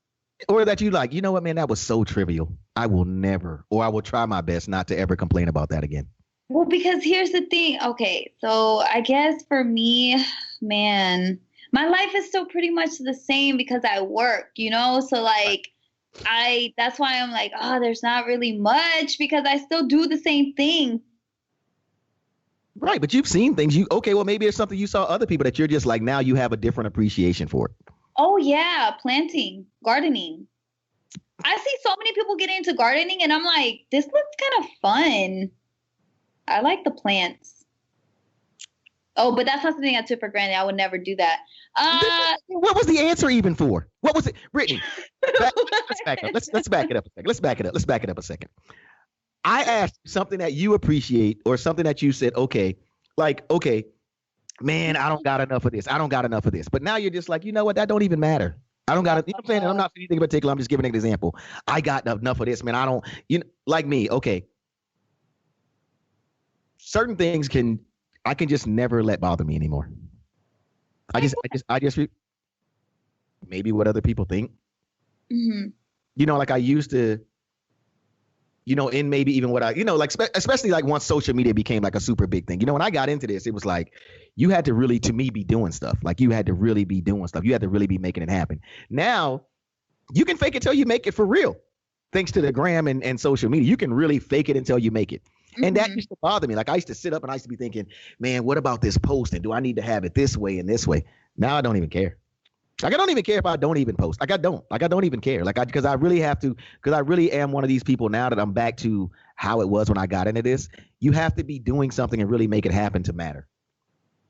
Or that you like, you know what, man, that was so trivial. I will never, or I will try my best not to ever complain about that again. Well, because here's the thing. Okay, so I guess for me, man, my life is still pretty much the same because I work, you know? So like that's why I'm like, oh, there's not really much, because I still do the same thing. Right, but you've seen things. Well, maybe it's something you saw other people that you're just like, now you have a different appreciation for it. Oh yeah, planting, gardening. I see so many people get into gardening, and I'm like, this looks kind of fun. I like the plants. Oh, but that's not something I took for granted. I would never do that. What was the answer even for? What was it, Brittany? Let's back up. Let's back it up a second. Let's back it up a second. I asked something that you appreciate, or something that you said, okay, man, I don't got enough of this. I don't got enough of this. But now you're just like, you know what? That don't even matter. I don't got it. You know what I'm saying? And I'm not saying anything in particular. I'm just giving an example. I got enough of this, man. I don't, like me. Okay. Certain things I can just never let bother me anymore. I just maybe what other people think. Mm-hmm. Like I used to, and maybe even what especially like once social media became like a super big thing. When I got into this, it was like, you had to really, to me, be doing stuff. Like you had to really be doing stuff. You had to really be making it happen. Now you can fake it till you make it for real. Thanks to the gram and social media, you can really fake it until you make it. Mm-hmm. And that used to bother me. Like I used to sit up and I used to be thinking, man, what about this post? And do I need to have it this way and this way? Now I don't even care. Like I don't even care if I don't even post. I don't even care. Because I really have to, because I really am one of these people now that I'm back to how it was when I got into this. You have to be doing something and really make it happen to matter.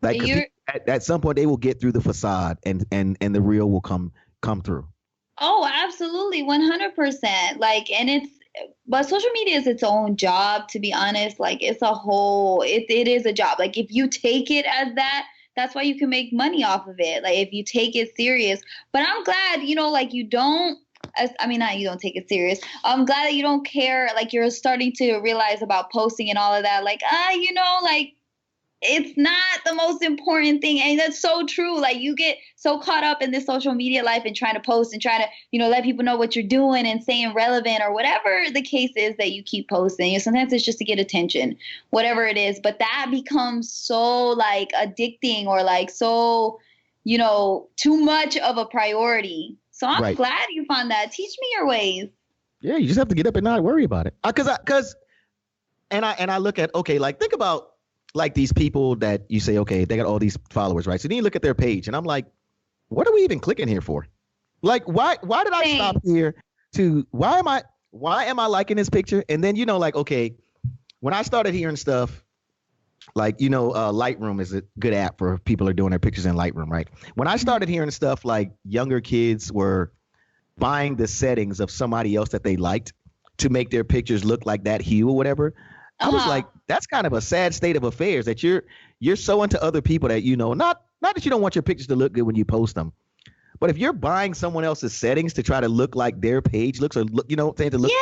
Like at some point they will get through the facade and the real will come through. Oh, absolutely. 100%. But social media is its own job, to be honest. Like it is a job. Like if you take it as that, that's why you can make money off of it. Like if you take it serious. But I'm glad, you don't take it serious. I'm glad that you don't care. Like you're starting to realize about posting and all of that. Like, it's not the most important thing. And that's so true. Like you get so caught up in this social media life and trying to post and trying to, let people know what you're doing and staying relevant or whatever the case is that you keep posting. Sometimes it's just to get attention, whatever it is. But that becomes so like addicting or like so, too much of a priority. So I'm glad you found that. Teach me your ways. Yeah, you just have to get up and not worry about it. And I look at, okay, like think about like these people that you say, okay, they got all these followers, right? So then you look at their page and I'm like, what are we even clicking here for? Like, why did I stop here why am I liking this picture? And then, okay, when I started hearing stuff like, Lightroom is a good app for people who are doing their pictures in Lightroom, right? When I started hearing stuff like younger kids were buying the settings of somebody else that they liked to make their pictures look like that hue or whatever, I was like, that's kind of a sad state of affairs that you're so into other people that, you know, not that you don't want your pictures to look good when you post them. But if you're buying someone else's settings to try to look like their page looks or look, you know what I'm saying, to look,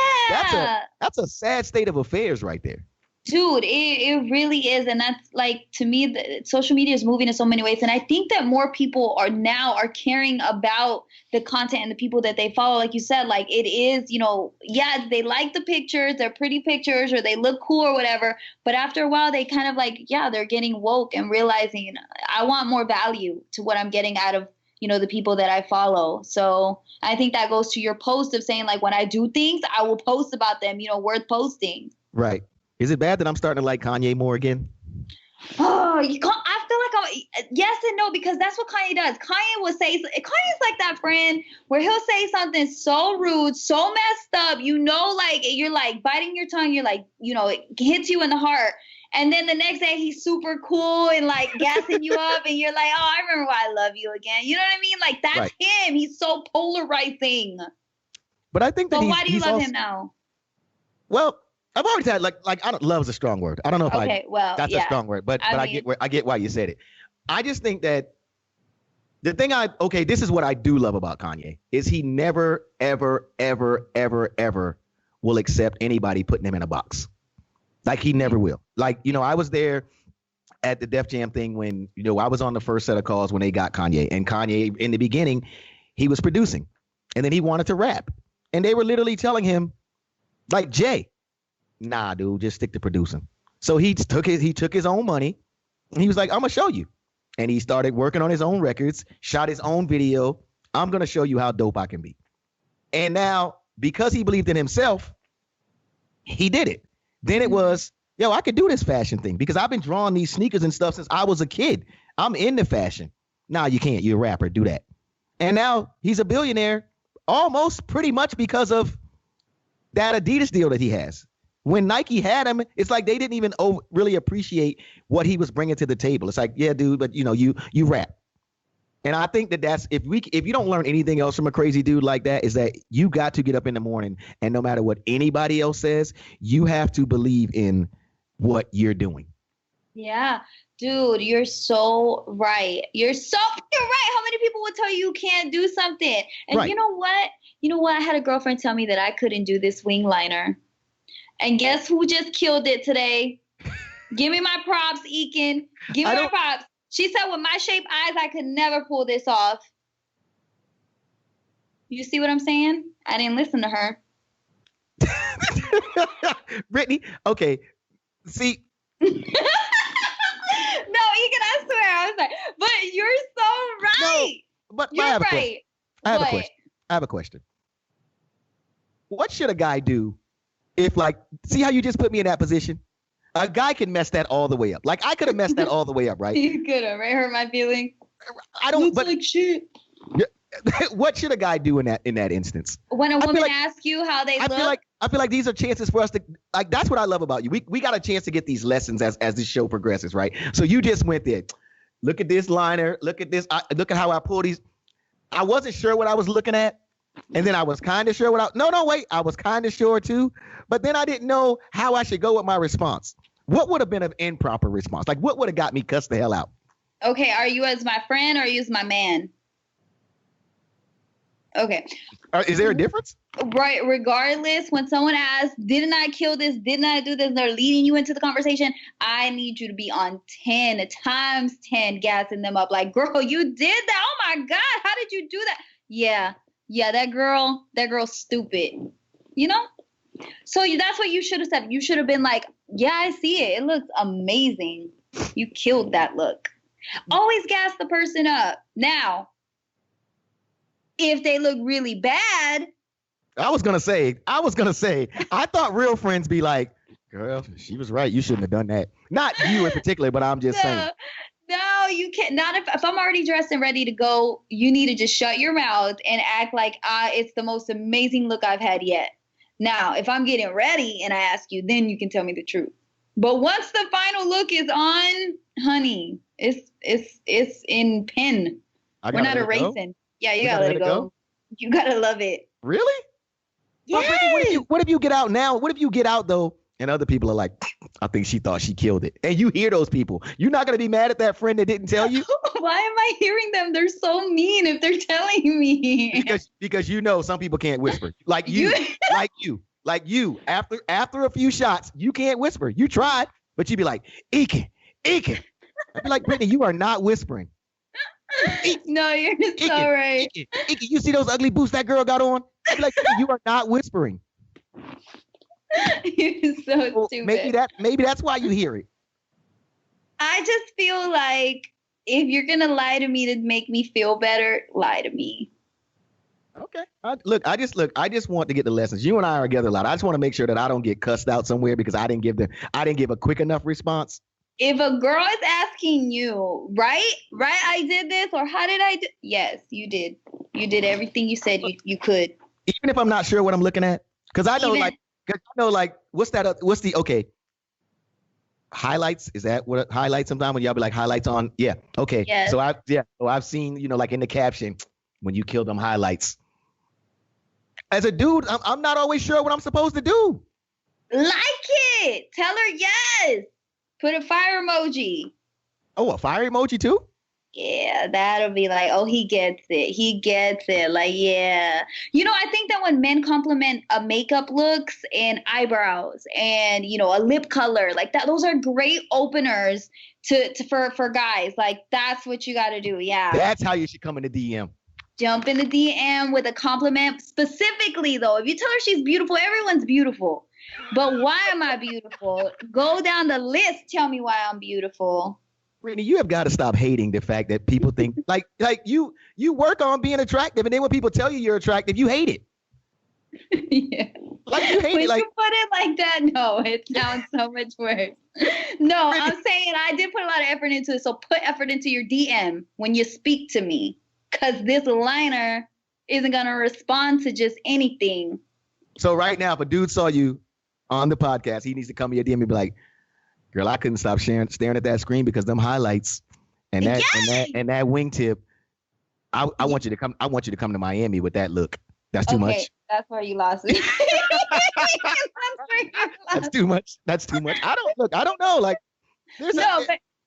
that's a sad state of affairs right there. Dude, it really is. And that's like, to me, social media is moving in so many ways. And I think that more people are caring about the content and the people that they follow. Like you said, like it is, you know, yeah, they like the pictures, they're pretty pictures, or they look cool or whatever. But after a while, they kind of like, yeah, they're getting woke and realizing I want more value to what I'm getting out of, you know, the people that I follow. So I think that goes to your post of saying, like, when I do things, I will post about them, you know, worth posting. Right. Is it bad that I'm starting to like Kanye more again? Oh, I feel like yes and no, because that's what Kanye does. Kanye's like that friend where he'll say something so rude, so messed up, you know, like you're like biting your tongue, you're like, you know, it hits you in the heart. And then the next day he's super cool and like gassing you up and you're like, oh, I remember why I love you again. You know what I mean? Like that's right. Him. He's so polarizing. But I think that why do you love him now? Well, I've always had like I don't love is a strong word. I don't know if that's a strong word, but I get why you said it. I just think that the thing this is what I do love about Kanye is he never ever ever ever ever will accept anybody putting him in a box. Like he never will. Like, you know, I was there at the Def Jam thing when, you know, I was on the first set of calls when they got Kanye, and Kanye in the beginning he was producing and then he wanted to rap and they were literally telling him like, Jay, nah, dude, just stick to producing. So he took his own money and he was like, I'm gonna show you. And he started working on his own records, shot his own video. I'm gonna show you how dope I can be. And now, because he believed in himself, he did it. Then it was, yo, I could do this fashion thing because I've been drawing these sneakers and stuff since I was a kid. I'm into fashion. Nah, you can't. You're a rapper. Do that. And now he's a billionaire almost pretty much because of that Adidas deal that he has. When Nike had him, it's like they didn't even really appreciate what he was bringing to the table. It's like, yeah, dude, but you know, you rap. And I think that's if you don't learn anything else from a crazy dude like that, is that you got to get up in the morning and no matter what anybody else says, you have to believe in what you're doing. Yeah, dude, you're so right. You're right. How many people would tell you can't do something? And right. You know what? I had a girlfriend tell me that I couldn't do this wing liner. And guess who just killed it today? Give me my props, Ekin. Give me my props. She said with my shaped eyes, I could never pull this off. You see what I'm saying? I didn't listen to her. Brittany, okay. See. No, Ekin, I swear. I was like, but you're so right. No, but you're right. I have a question. What should a guy do if, like, see how you just put me in that position? A guy can mess that all the way up. Like I could have messed that all the way up, right? You could have, right? Hurt my feelings. I don't. Looks but like shit. What should a guy do in that instance? When a woman asks you how they look, I feel like these are chances for us to like. That's what I love about you. We got a chance to get these lessons as this show progresses, right? So you just went there. Look at this liner. Look at this. Look at how I pull these. I wasn't sure what I was looking at. And then I was kind of sure I was kind of sure too, but then I didn't know how I should go with my response. What would have been an improper response? Like what would have got me cussed the hell out? Okay, are you as my friend or are you as my man? Okay. Is there a difference? Right. Regardless, when someone asks, didn't I kill this? Didn't I do this? And they're leading you into the conversation. I need you to be on 10 times 10, gassing them up. Like, girl, you did that. Oh my God. How did you do that? Yeah, that girl's stupid, you know? So that's what you should have said. You should have been like, yeah, I see it. It looks amazing. You killed that look. Always gas the person up. Now, if they look really bad. I was going to say, I thought real friends be like, girl, she was right. You shouldn't have done that. Not you in particular, but I'm just saying. No, you can't. Not if I'm already dressed and ready to go, you need to just shut your mouth and act like it's the most amazing look I've had yet. Now, if I'm getting ready and I ask you, then you can tell me the truth. But once the final look is on, honey, it's in pen. We're not erasing. Yeah, you gotta let it go. You gotta love it. Really? Yes. What if you get out now? What if you get out though And other people are like, I think she thought she killed it. And you hear those people. You're not going to be mad at that friend that didn't tell you? Why am I hearing them? They're so mean if they're telling me. Because you know some people can't whisper. Like you. After a few shots, you can't whisper. You tried, but you'd be like, Ekin. I'd be like, Brittany, you are not whispering. No, you're so right. Ekin, you see those ugly boots that girl got on? I'd be like, you are not whispering. You're so stupid. Maybe that's why you hear it. I just feel like if you're gonna lie to me to make me feel better, lie to me. Okay. I just want to get the lessons. You and I are together a lot. I just want to make sure that I don't get cussed out somewhere because I didn't give a quick enough response. If a girl is asking you, right, I did this, or how did I do? Yes, you did. You did everything you said you could. Even if I'm not sure what I'm looking at, because I know what's the okay. Highlights, is that what highlights sometimes when y'all be like highlights on? Yeah. Okay. Yes. So I've seen, like in the caption when you kill them highlights. As a dude, I'm not always sure what I'm supposed to do. Like it. Tell her yes. Put a fire emoji. Oh, a fire emoji too? Yeah, that'll be like, oh, he gets it. He gets it. Like, yeah. I think that when men compliment a makeup looks and eyebrows and, a lip color, like that, those are great openers for guys. Like, that's what you got to do. Yeah. That's how you should come in the DM. Jump in the DM with a compliment. Specifically, though, if you tell her she's beautiful, everyone's beautiful. But why am I beautiful? Go down the list. Tell me why I'm beautiful. Brittany, you have got to stop hating the fact that people think like you work on being attractive, and then when people tell you you're attractive, you hate it. Yeah. Like you hate it. Like you put it like that, no, it sounds so much worse. No, Brittany, I'm saying I did put a lot of effort into it. So put effort into your DM when you speak to me, because this liner isn't gonna respond to just anything. So right now, if a dude saw you on the podcast, he needs to come to your DM and be like, girl, I couldn't stop staring at that screen because them highlights and that wingtip. I want you to come. I want you to come to Miami with that look. That's too much. That's where you lost me. That's too much. That's too much. I don't know. Like, but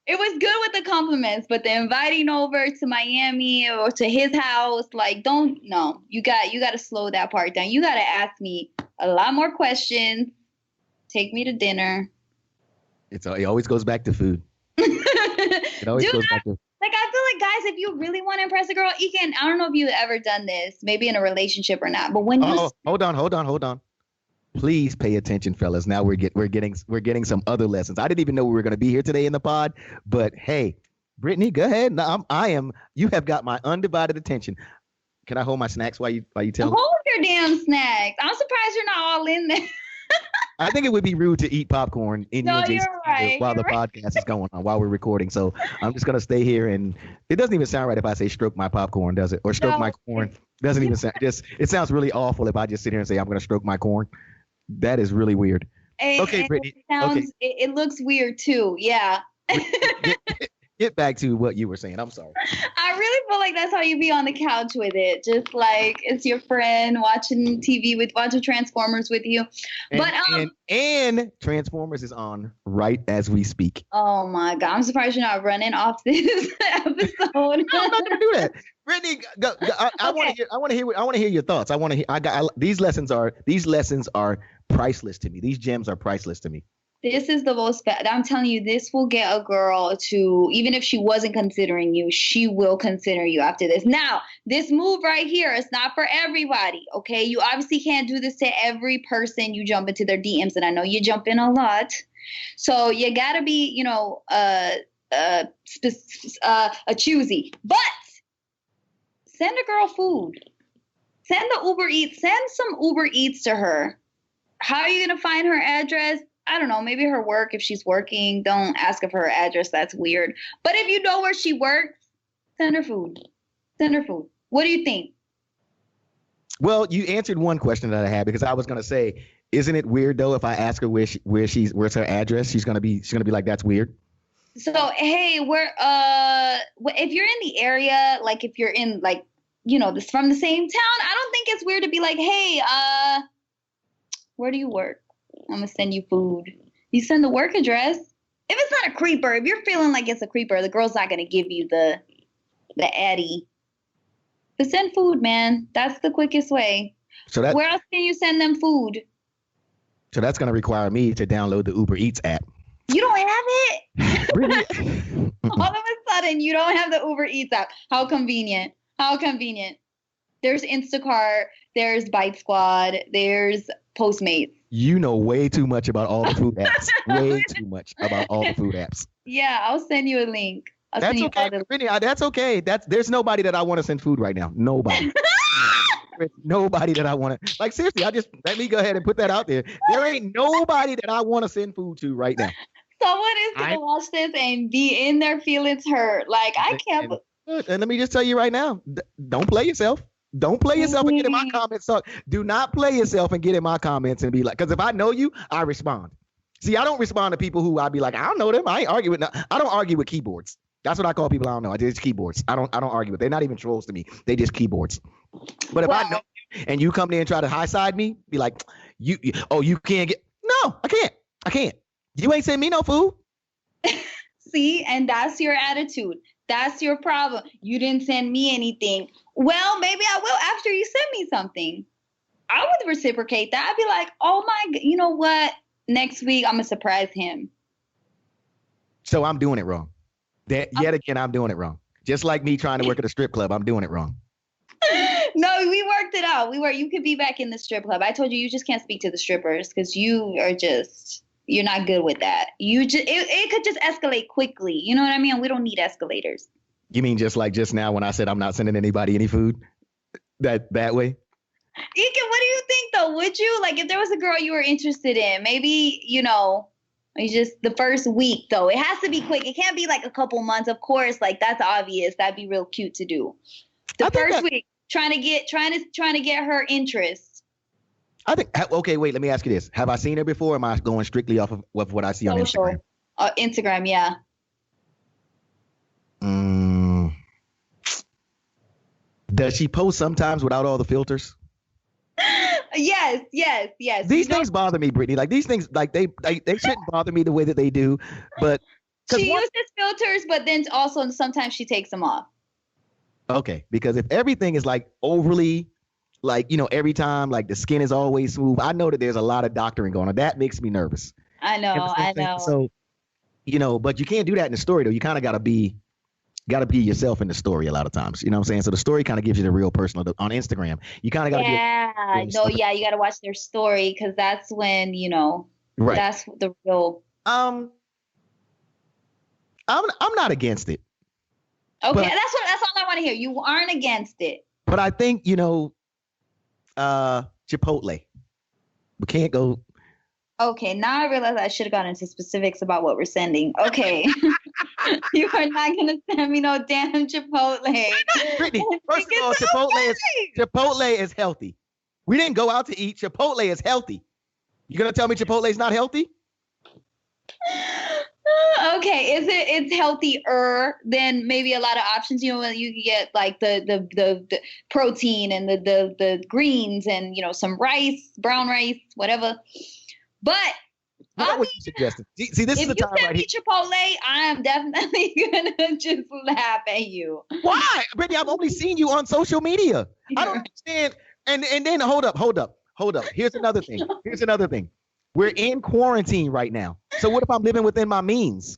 it was good with the compliments, but the inviting over to Miami or to his house, like, you got to slow that part down. You got to ask me a lot more questions. Take me to dinner. It always goes back to food. It always goes back to. Like, I feel like, guys, if you really want to impress a girl, Ekin, I don't know if you've ever done this, maybe in a relationship or not, but when you hold on. Please pay attention, fellas. Now we're getting some other lessons. I didn't even know we were going to be here today in the pod, but hey, Brittany, go ahead. Now you have got my undivided attention. Can I hold my snacks while you tell me? Hold your damn snacks. I'm surprised you're not all in there. I think it would be rude to eat popcorn in while the podcast is going on, while we're recording. So I'm just going to stay here, and it doesn't even sound right if I say stroke my popcorn, does it? Or stroke my corn. Doesn't even sound, it sounds really awful if I just sit here and say I'm going to stroke my corn. That is really weird. Okay, Brittany. It looks weird too. Yeah. Get back to what you were saying. I'm sorry. I really feel like that's how you be on the couch with it. Just like it's your friend watching TV watching Transformers with you. And Transformers is on right as we speak. Oh my God. I'm surprised you're not running off this episode. No, I'm not gonna do that. Brittany, I want to hear your thoughts. These lessons are priceless to me. These gems are priceless to me. This is the most, I'm telling you, this will get a girl to, even if she wasn't considering you, she will consider you after this. Now, this move right here is not for everybody, okay? You obviously can't do this to every person you jump into their DMs, and I know you jump in a lot. So you got to be, a choosy. But send a girl food. Send some Uber Eats to her. How are you going to find her address? I don't know, maybe her work, if she's working. Don't ask her for her address. That's weird. But if you know where she works, send her food. What do you think? Well, you answered one question that I had, because I was going to say, isn't it weird though if I ask her where's her address? She's going to be like, that's weird. So, hey, if you're in the area, like if you're in this from the same town, I don't think it's weird to be like, hey, where do you work? I'm gonna send you food. You send the work address. If it's not a creeper, if you're feeling like it's a creeper, the girl's not gonna give you the addy. But send food, man. That's the quickest way. So that, where else can you send them food? So that's gonna require me to download the Uber Eats app. You don't have it? Really? All of a sudden, you don't have the Uber Eats app. How convenient. How convenient. There's Instacart. There's Bite Squad. There's Postmates. You know way too much about all the food apps. Way too much about all the food apps. Yeah, I'll send you a link. That's okay. Brittany, that's okay. There's nobody that I want to send food right now. Nobody. Nobody that I want to. Like, seriously, let me go ahead and put that out there. There ain't nobody that I want to send food to right now. Someone is going to watch this and be in their feelings hurt. Like, I can't. And let me just tell you right now, don't play yourself. Don't play yourself and get in my comments. So do not play yourself and get in my comments and be like, because if I know you, I respond. See, I don't respond to people who I'd be like, I don't know them. I ain't argue with. I don't argue with keyboards. That's what I call people I don't know. It's keyboards. I don't argue with. They're not even trolls to me. They just keyboards. But if I know you and you come there and try to high side me, be like, you can't get. No, I can't. You ain't send me no food. See, and that's your attitude. That's your problem. You didn't send me anything. Well, maybe I will after you send me something. I would reciprocate that. I'd be like, oh my, you know what? Next week, I'm going to surprise him. So I'm doing it wrong. Yet again, I'm doing it wrong. Just like me trying to work at a strip club, I'm doing it wrong. No, we worked it out. You could be back in the strip club. I told you just can't speak to the strippers because you're not good with that. It could just escalate quickly. You know what I mean? We don't need escalators. You mean just like just now when I said I'm not sending anybody any food? That way? Ekin, what do you think though? Would you, like, if there was a girl you were interested in, maybe, just the first week though, it has to be quick. It can't be like a couple months. Of course, like that's obvious. That'd be real cute to do. The first week, trying to get her interest. I think, okay, wait, let me ask you this. Have I seen her before? Or am I going strictly off of what I see on Instagram? Instagram, yeah. Does she post sometimes without all the filters? Yes. These things bother me, Brittany. Like these things, like they shouldn't bother me the way that they do. But she uses filters, but then also sometimes she takes them off. Okay, because if everything is like overly, like, every time, like the skin is always smooth, I know that there's a lot of doctoring going on. That makes me nervous. I know. So, but you can't do that in the story though. You kind of gotta be yourself in the story a lot of times. You know what I'm saying? So the story kind of gives you the real personal. On Instagram, you kind of got to you got to watch their story because that's when right. That's the real. I'm not against it. Okay, that's all I want to hear. You aren't against it. But I think Chipotle. We can't go. Okay, now I realize I should have gone into specifics about what we're sending. Okay. You are not going to send me no damn Chipotle. Brittany, first of all, Chipotle is healthy. We didn't go out to eat. Chipotle is healthy. You going to tell me Chipotle is not healthy? Okay, it's healthier than maybe a lot of options. You can get like the protein and the greens and some rice, brown rice, whatever. But what would you suggest? See, this is the time right here. If you send me Chipotle, I am definitely gonna just laugh at you. Why, Brittany? I've only seen you on social media. I don't understand. And then hold up. Here's another thing. We're in quarantine right now. So what if I'm living within my means?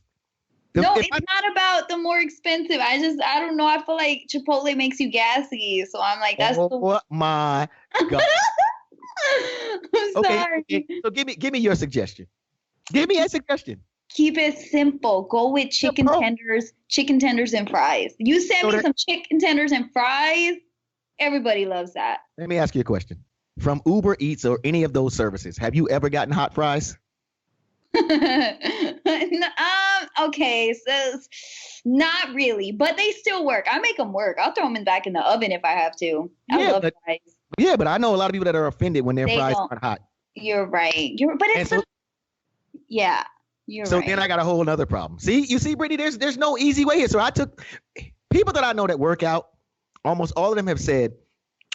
It's not about the more expensive. I don't know. I feel like Chipotle makes you gassy. So I'm like, that's my God. I'm sorry. Okay. So give me your suggestion. Give me a suggestion. Keep it simple. Go with chicken tenders and fries. You send me some chicken tenders and fries. Everybody loves that. Let me ask you a question. From Uber Eats or any of those services, have you ever gotten hot fries? Okay, so not really, but they still work. I make them work. I'll throw them back in the oven if I have to. I love fries. Yeah, but I know a lot of people that are offended when their fries aren't hot. You're right. You're right. So then I got a whole other problem. You see, Brittany, there's no easy way here. So I took people that I know that work out. Almost all of them have said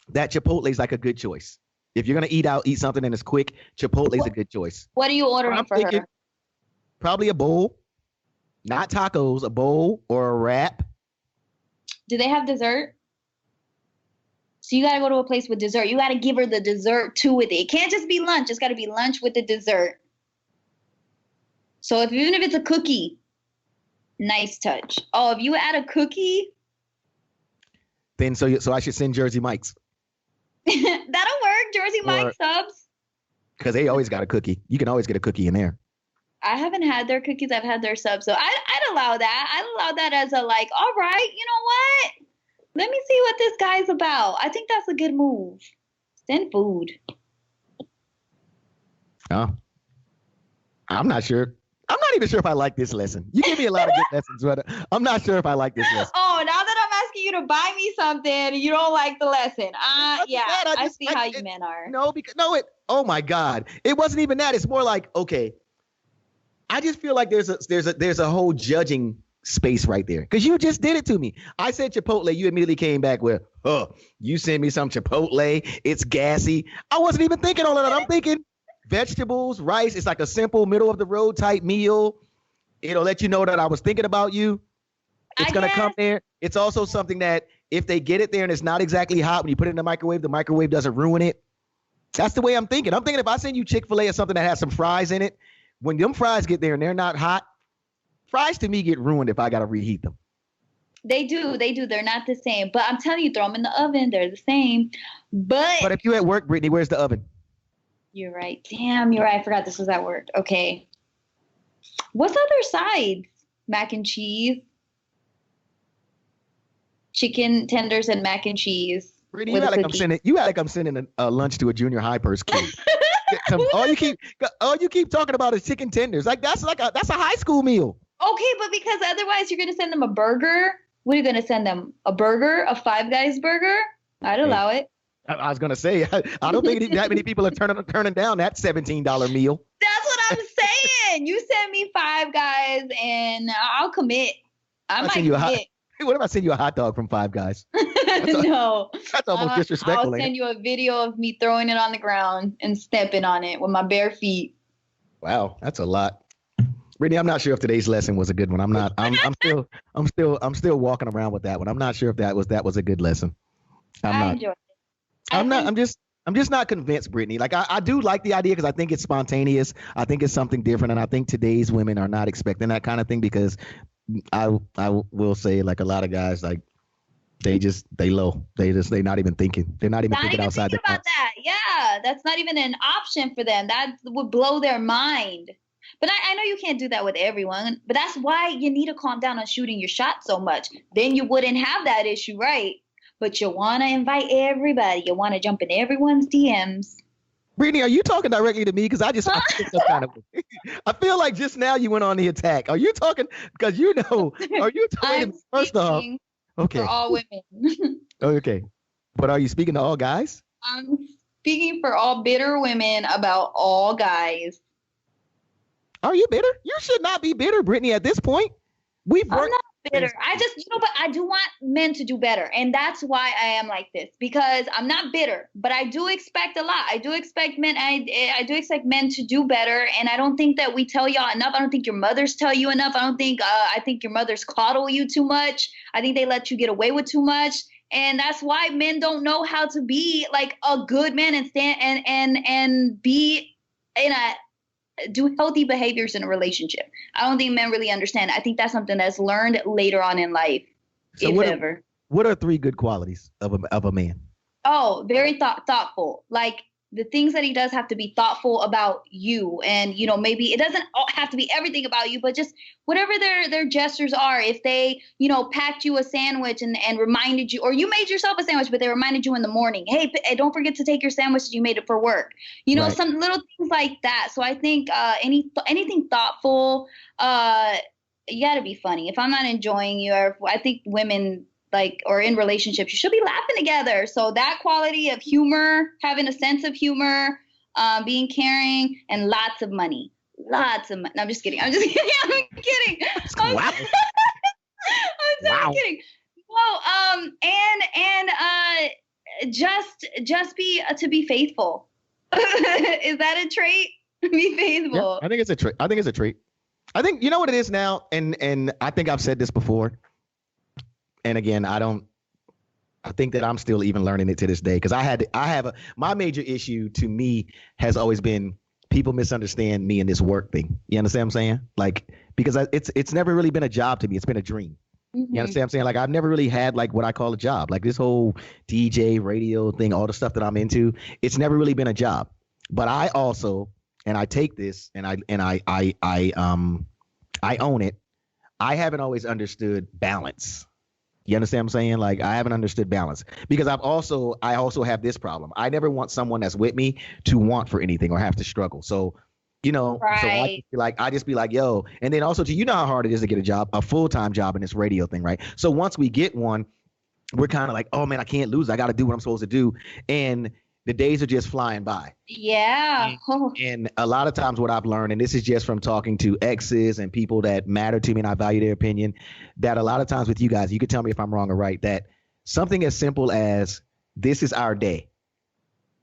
that Chipotle is like a good choice. If you're gonna eat out, eat something and it's quick, Chipotle's a good choice. What are you ordering for her? Probably a bowl, not tacos, a bowl or a wrap. Do they have dessert? So you got to go to a place with dessert. You got to give her the dessert too with it. It can't just be lunch. It's got to be lunch with the dessert. So even if it's a cookie, nice touch. Oh, if you add a cookie. Then so I should send Jersey Mike's. That'll work. Jersey Mike's subs. Because they always got a cookie. You can always get a cookie in there. I haven't had their cookies. I've had their subs. So I'd allow that. I'd allow that as a like, all right, you know what? Let me see what this guy's about. I think that's a good move. Send food. Oh. I'm not sure. I'm not even sure if I like this lesson. You give me a lot of good lessons, but I'm not sure if I like this lesson. Oh, now that I'm asking you to buy me something, you don't like the lesson. Yeah, I see how you men are. Oh my God. It wasn't even that. It's more like, okay, I just feel like there's a whole judging space right there. Because you just did it to me. I said Chipotle, you immediately came back with, you send me some Chipotle, it's gassy. I wasn't even thinking all of that. I'm thinking vegetables, rice. It's like a simple middle of the road type meal. It'll let you know that I was thinking about you. It's going to come there. It's also something that if they get it there and it's not exactly hot, when you put it in the microwave doesn't ruin it. That's the way I'm thinking. I'm thinking if I send you Chick-fil-A or something that has some fries in it, when them fries get there and they're not hot, fries to me get ruined if I got to reheat them. They do. They're not the same. But I'm telling you, throw them in the oven. They're the same. But if you're at work, Brittany, where's the oven? You're right. Damn, you're right. I forgot this was at work. Okay. What's other sides? Mac and cheese. Chicken tenders and mac and cheese. Brittany, you act like I'm sending a lunch to a junior high person kid. all you keep talking about is chicken tenders. Like that's a high school meal. Okay, but because otherwise you're gonna send them a burger. What are you gonna send them? A burger? A Five Guys burger? I'd allow it. I was gonna say I don't think that many people are turning down that $17 meal. That's what I'm saying. You send me Five Guys and I'll commit. I might commit. What if I send you a hot dog from Five Guys? No. That's almost disrespectful. I'll send you a video of me throwing it on the ground and stepping on it with my bare feet. Wow, that's a lot. Brittany, I'm not sure if today's lesson was a good one. I'm not. I'm still walking around with that one. I'm not sure if that was a good lesson. I enjoyed it. I'm just not convinced, Brittany. Like I do like the idea because I think it's spontaneous. I think it's something different, and I think today's women are not expecting that kind of thing because I will say like a lot of guys like they low. They're not even thinking. They're not even thinking outside the box. That. Yeah, that's not even an option for them. That would blow their mind. But I know you can't do that with everyone. But that's why you need to calm down on shooting your shot so much. Then you wouldn't have that issue, right? But you want to invite everybody. You want to jump in everyone's DMs. Brittany, are you talking directly to me? Because I feel some kind of. I feel like just now you went on the attack. Are you talking? Because are you talking? First off, okay. For all women. Okay, but are you speaking to all guys? I'm speaking for all bitter women about all guys. Are you bitter? You should not be bitter, Brittany. At this point, I'm not bitter. I just, but I do want men to do better. And that's why I am like this, because I'm not bitter, but I do expect a lot. I do expect men. I do expect men to do better. And I don't think that we tell y'all enough. I don't think your mothers tell you enough. I think your mothers coddle you too much. I think they let you get away with too much. And that's why men don't know how to be like a good man and stand and be do healthy behaviors in a relationship. I don't think men really understand. I think that's something that's learned later on in life, so what are 3 good qualities of a man? Oh, very thoughtful. Like the things that he does have to be thoughtful about you. And, maybe it doesn't have to be everything about you, but just whatever their gestures are. If they, packed you a sandwich and reminded you, or you made yourself a sandwich, but they reminded you in the morning, hey, don't forget to take your sandwich. You made it for work. Right. Some little things like that. So I think anything thoughtful, you got to be funny. If I'm not enjoying you, or I think women or in relationships, you should be laughing together. So that quality of humor, having a sense of humor, being caring, and lots of money. Lots of money. No, I'm just kidding. I'm kidding. Wow. I'm so kidding. Well, and just be to be faithful. Is that a trait? Be faithful. Yeah, I think it's a trait. I think, you know what it is now, and I think I've said this before. And again, I think that I'm still even learning it to this day, because my major issue to me has always been people misunderstand me in this work thing. You understand what I'm saying? Like, because it's never really been a job to me. It's been a dream. Mm-hmm. You understand what I'm saying? Like, I've never really had like what I call a job. Like this whole DJ radio thing, all the stuff that I'm into, it's never really been a job. But I also, and I take this and I own it. I haven't always understood balance. You understand what I'm saying? Like, I haven't understood balance, because I also have this problem. I never want someone that's with me to want for anything or have to struggle. So, you know, right. So I just be like, yo, and then also you know how hard it is to get a job, a full-time job in this radio thing, right? So once we get one, we're kind of like, oh man, I can't lose. I got to do what I'm supposed to do. And the days are just flying by. Yeah. And a lot of times what I've learned, and this is just from talking to exes and people that matter to me and I value their opinion, that a lot of times with you guys, you can tell me if I'm wrong or right, that something as simple as this is our day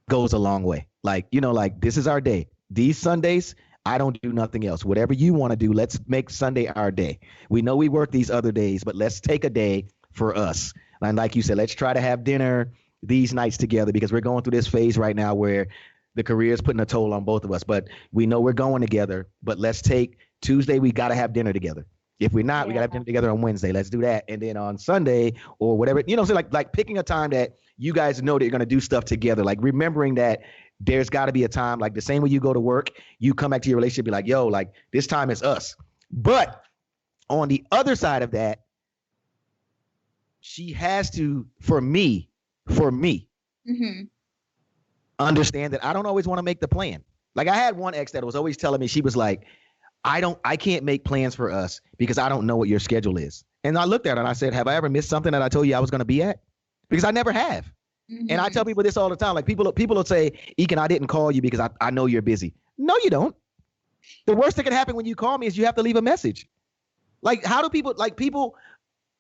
goes a long way. Like, you know, like this is our day. These Sundays, I don't do nothing else. Whatever you want to do, let's make Sunday our day. We know we work these other days, but let's take a day for us. And like you said, let's try to have dinner these nights together, because we're going through this phase right now where the career is putting a toll on both of us, but we know we're going together. But let's take Tuesday, we got to have dinner together. If we're not, we got to have dinner together on Wednesday. Let's do that. And then on Sunday or whatever, you know, so like picking a time that you guys know that you're going to do stuff together, like remembering that there's got to be a time, like the same way you go to work, you come back to your relationship, be like, yo, like this time is us. But on the other side of that, she has to, for me, mm-hmm. understand that I don't always want to make the plan. Like I had one ex that was always telling me, she was like, I can't make plans for us because I don't know what your schedule is. And I looked at her and I said, have I ever missed something that I told you I was going to be at? Because I never have. Mm-hmm. And I tell people this all the time. Like people will say, Ekin, I didn't call you because I know you're busy. No, you don't. The worst that can happen when you call me is you have to leave a message. Like how do people,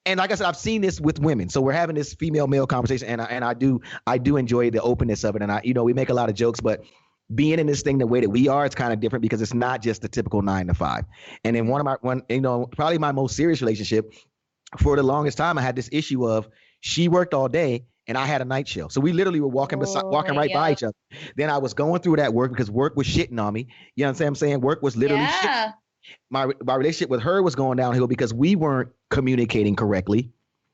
and like I said, I've seen this with women. So we're having this female-male conversation, and I do enjoy the openness of it. And we make a lot of jokes, but being in this thing the way that we are, it's kind of different because it's not just the typical 9 to 5. And in probably my most serious relationship, for the longest time, I had this issue of she worked all day and I had a night shift. So we literally were walking right by each other. Then I was going through that work because work was shitting on me. You know what I'm saying? Work was literally shitting. My relationship with her was going downhill because we weren't communicating correctly.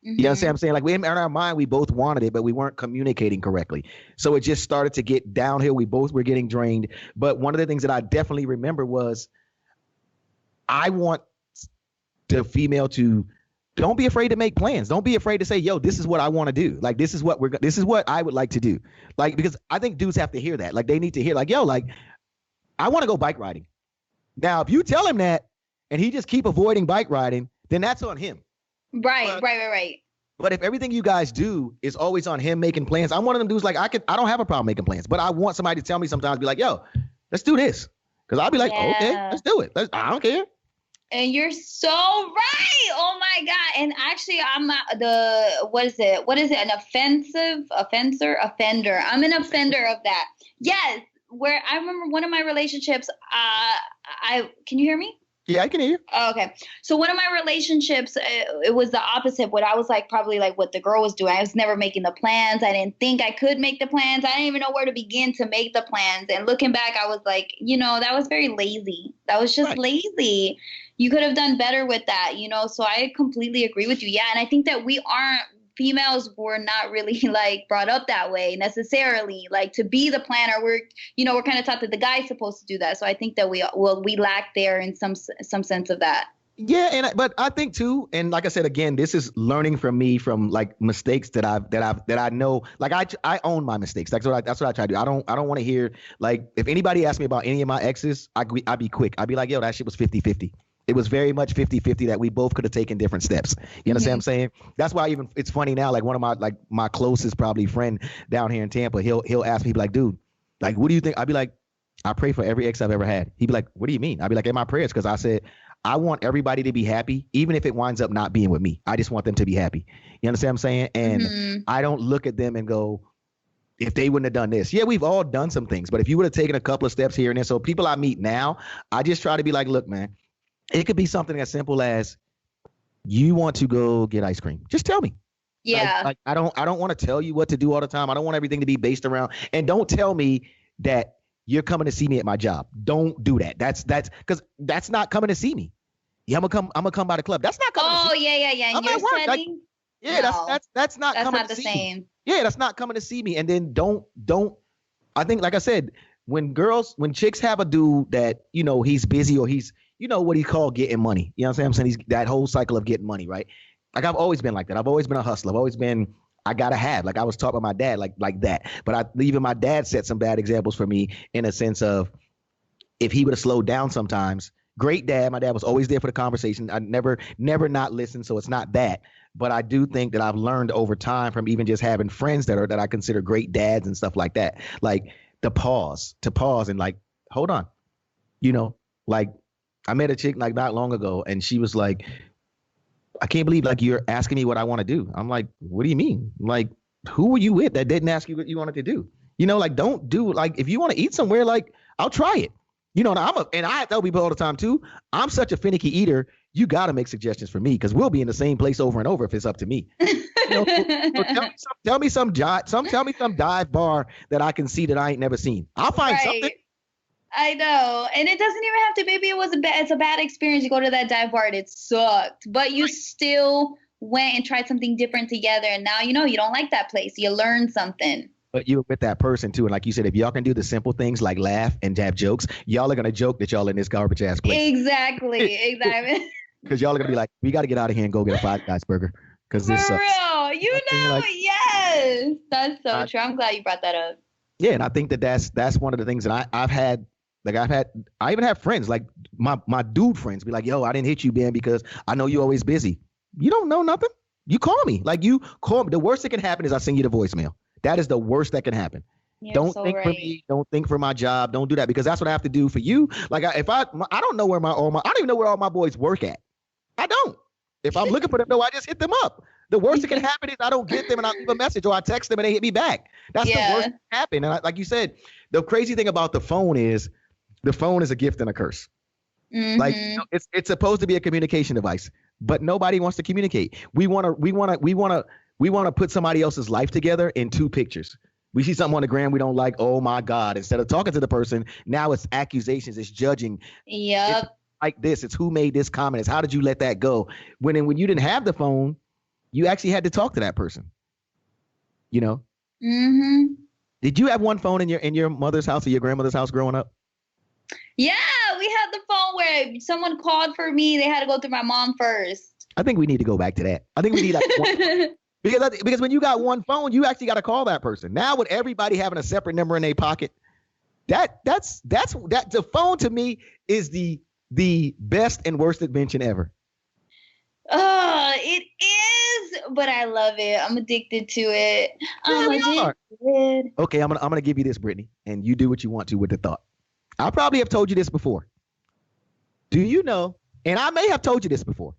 Mm-hmm. You know what I'm saying? Like in our mind, we both wanted it, but we weren't communicating correctly. So it just started to get downhill. We both were getting drained. But one of the things that I definitely remember was I want the female to don't be afraid to make plans. Don't be afraid to say, yo, this is what I want to do. Like, this is what I would like to do. Like, because I think dudes have to hear that. Like, they need to hear like, yo, like, I want to go bike riding. Now, if you tell him that and he just keep avoiding bike riding, then that's on him. Right. But if everything you guys do is always on him making plans, I'm one of them dudes like I don't have a problem making plans, but I want somebody to tell me sometimes, be like, yo, let's do this. Because I'll be like, okay, let's do it. I don't care. And you're so right. Oh my God. And actually I'm not what is it? An offender. I'm an offender of that. Yes. Where I remember one of my relationships, can you hear me? Yeah, I can hear you. Oh, okay. So one of my relationships, it was the opposite. What I was like, probably like what the girl was doing. I was never making the plans. I didn't think I could make the plans. I didn't even know where to begin to make the plans. And looking back, I was like, that was very lazy. That was just lazy. You could have done better with that, So I completely agree with you. Yeah. And I think that females were not really like brought up that way necessarily, like to be the planner. We're kind of taught that the guy's supposed to do that. So I think that we lack there in some sense of that. Yeah. But I think too, and like I said, again, this is learning from me from like mistakes that I know, like I own my mistakes. That's what I try to do. I don't want to hear, like, if anybody asks me about any of my exes, I'd be quick. I'd be like, yo, that shit was 50-50. It was very much 50-50 that we both could have taken different steps. You understand what I'm saying? That's why it's funny now, like one of my closest probably friend down here in Tampa, he'll ask me, like, dude, like, what do you think? I'd be like, I pray for every ex I've ever had. He'd be like, what do you mean? I'd be like, in my prayers, because I said, I want everybody to be happy, even if it winds up not being with me. I just want them to be happy. You understand what I'm saying? And I don't look at them and go, if they wouldn't have done this. Yeah, we've all done some things, but if you would have taken a couple of steps here and there, so people I meet now, I just try to be like, look, man, it could be something as simple as you want to go get ice cream. Just tell me. Yeah. Like I don't want to tell you what to do all the time. I don't want everything to be based around, and don't tell me that you're coming to see me at my job. Don't do that. That's because that's not coming to see me. Yeah, I'm gonna come by the club. That's not coming to see me. Yeah. I'm at work. Setting? Yeah, no, that's not coming not to the see same. me. Yeah, that's not coming to see me. And then don't. I think, like I said, when chicks have a dude that, you know, he's busy or he's, you know, what he called getting money. You know what I'm saying? He's that whole cycle of getting money, right? Like I've always been like that. I've always been a hustler. I've always been, I gotta have. Like I was taught by my dad, like that. But even my dad set some bad examples for me in a sense of, if he would have slowed down sometimes. Great dad. My dad was always there for the conversation. I never not listened, so it's not that. But I do think that I've learned over time from even just having friends that I consider great dads and stuff like that. Like to pause and like, hold on. You know, like I met a chick like not long ago and she was like, I can't believe like you're asking me what I want to do. I'm like, what do you mean? Like, who were you with that didn't ask you what you wanted to do? You know, like don't do, like if you want to eat somewhere, like I'll try it. You know, and I tell people all the time too, I'm such a finicky eater. You got to make suggestions for me because we'll be in the same place over and over if it's up to me. You know, so tell me some dive bar that I can see that I ain't never seen. I'll find something. I know. And it doesn't even have to, maybe it's a bad experience. You go to that dive bar and it sucked, but you still went and tried something different together. And now, you know, you don't like that place. You learned something. But you were with that person too. And like you said, if y'all can do the simple things like laugh and have jokes, y'all are going to joke that y'all in this garbage ass place. Exactly. Because y'all are going to be like, we got to get out of here and go get a Five Guys burger. Because this For real. You know, like, yes. That's so true. I'm glad you brought that up. Yeah. And I think that's one of the things that I've had. Like I even have friends, like my dude friends be like, yo, I didn't hit you, Ben, because I know you're always busy. You don't know nothing. You call me. Like you call me. The worst that can happen is I send you the voicemail. That is the worst that can happen. Don't think for me. Don't think for my job. Don't do that because that's what I have to do for you. Like I don't know where I don't even know where all my boys work at. I don't. If I'm looking for them, I just hit them up. The worst that can happen is I don't get them and I leave a message or I text them and they hit me back. That's the worst that can happen. And like you said, the crazy thing about the phone is a gift and a curse. Mm-hmm. Like you know, it's supposed to be a communication device, but nobody wants to communicate. We want to put somebody else's life together in two pictures. We see something on the gram we don't like. Oh my God. Instead of talking to the person, now it's accusations, it's judging. Yep. It's like this. It's who made this comment. It's how did you let that go? When you didn't have the phone, you actually had to talk to that person. You know? Mm-hmm. Did you have one phone in your mother's house or your grandmother's house growing up? Yeah, we had the phone where someone called for me. They had to go through my mom first. I think we need to go back to that. I think we need like one. Because when you got one phone, you actually got to call that person. Now with everybody having a separate number in their pocket, that's the phone to me is the best and worst invention ever. It is, but I love it. I'm addicted to it. Okay, I'm gonna give you this, Brittany, and you do what you want to with the thought. I probably have told you this before. Do you know? And I may have told you this before.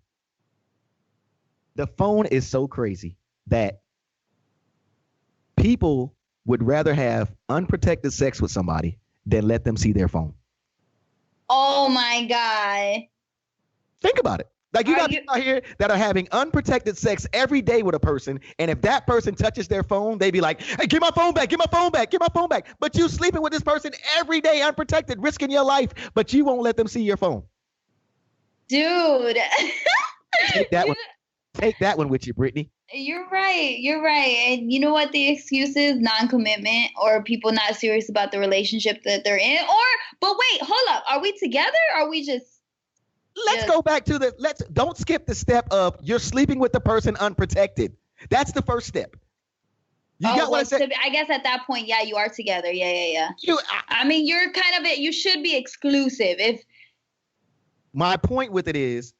The phone is so crazy that people would rather have unprotected sex with somebody than let them see their phone. Oh my God. Think about it. Like you got people out here that are having unprotected sex every day with a person. And if that person touches their phone, they be like, hey, get my phone back, get my phone back, get my phone back. But you sleeping with this person every day, unprotected, risking your life, but you won't let them see your phone. Dude. Take that one with you, Brittany. You're right. And you know what the excuse is? Non-commitment or people not serious about the relationship that they're in. But wait, hold up. Are we together? Or are we just... Let's go back to don't skip the step of you're sleeping with the person unprotected. That's the first step. You got what I said? I guess at that point, yeah, you are together. Yeah. I mean, you're kind of you should be exclusive. My point with it is,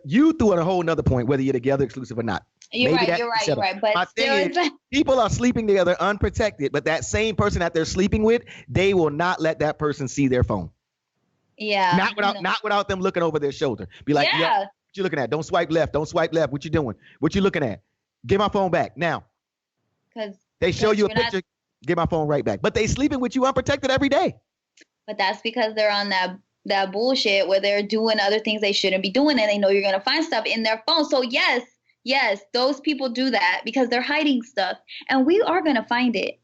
you threw in a whole nother point, whether you're together, exclusive or not. You're right. But my thing is, people are sleeping together unprotected, but that same person that they're sleeping with, they will not let that person see their phone. Yeah. Not without them looking over their shoulder. Be like, yeah, what you looking at? Don't swipe left. What you doing? What you looking at? Get my phone back now. Because They show you a picture, get my phone right back. But they sleeping with you unprotected every day. But that's because they're on that bullshit where they're doing other things they shouldn't be doing, and they know you're going to find stuff in their phone. So yes, those people do that because they're hiding stuff, and we are going to find it.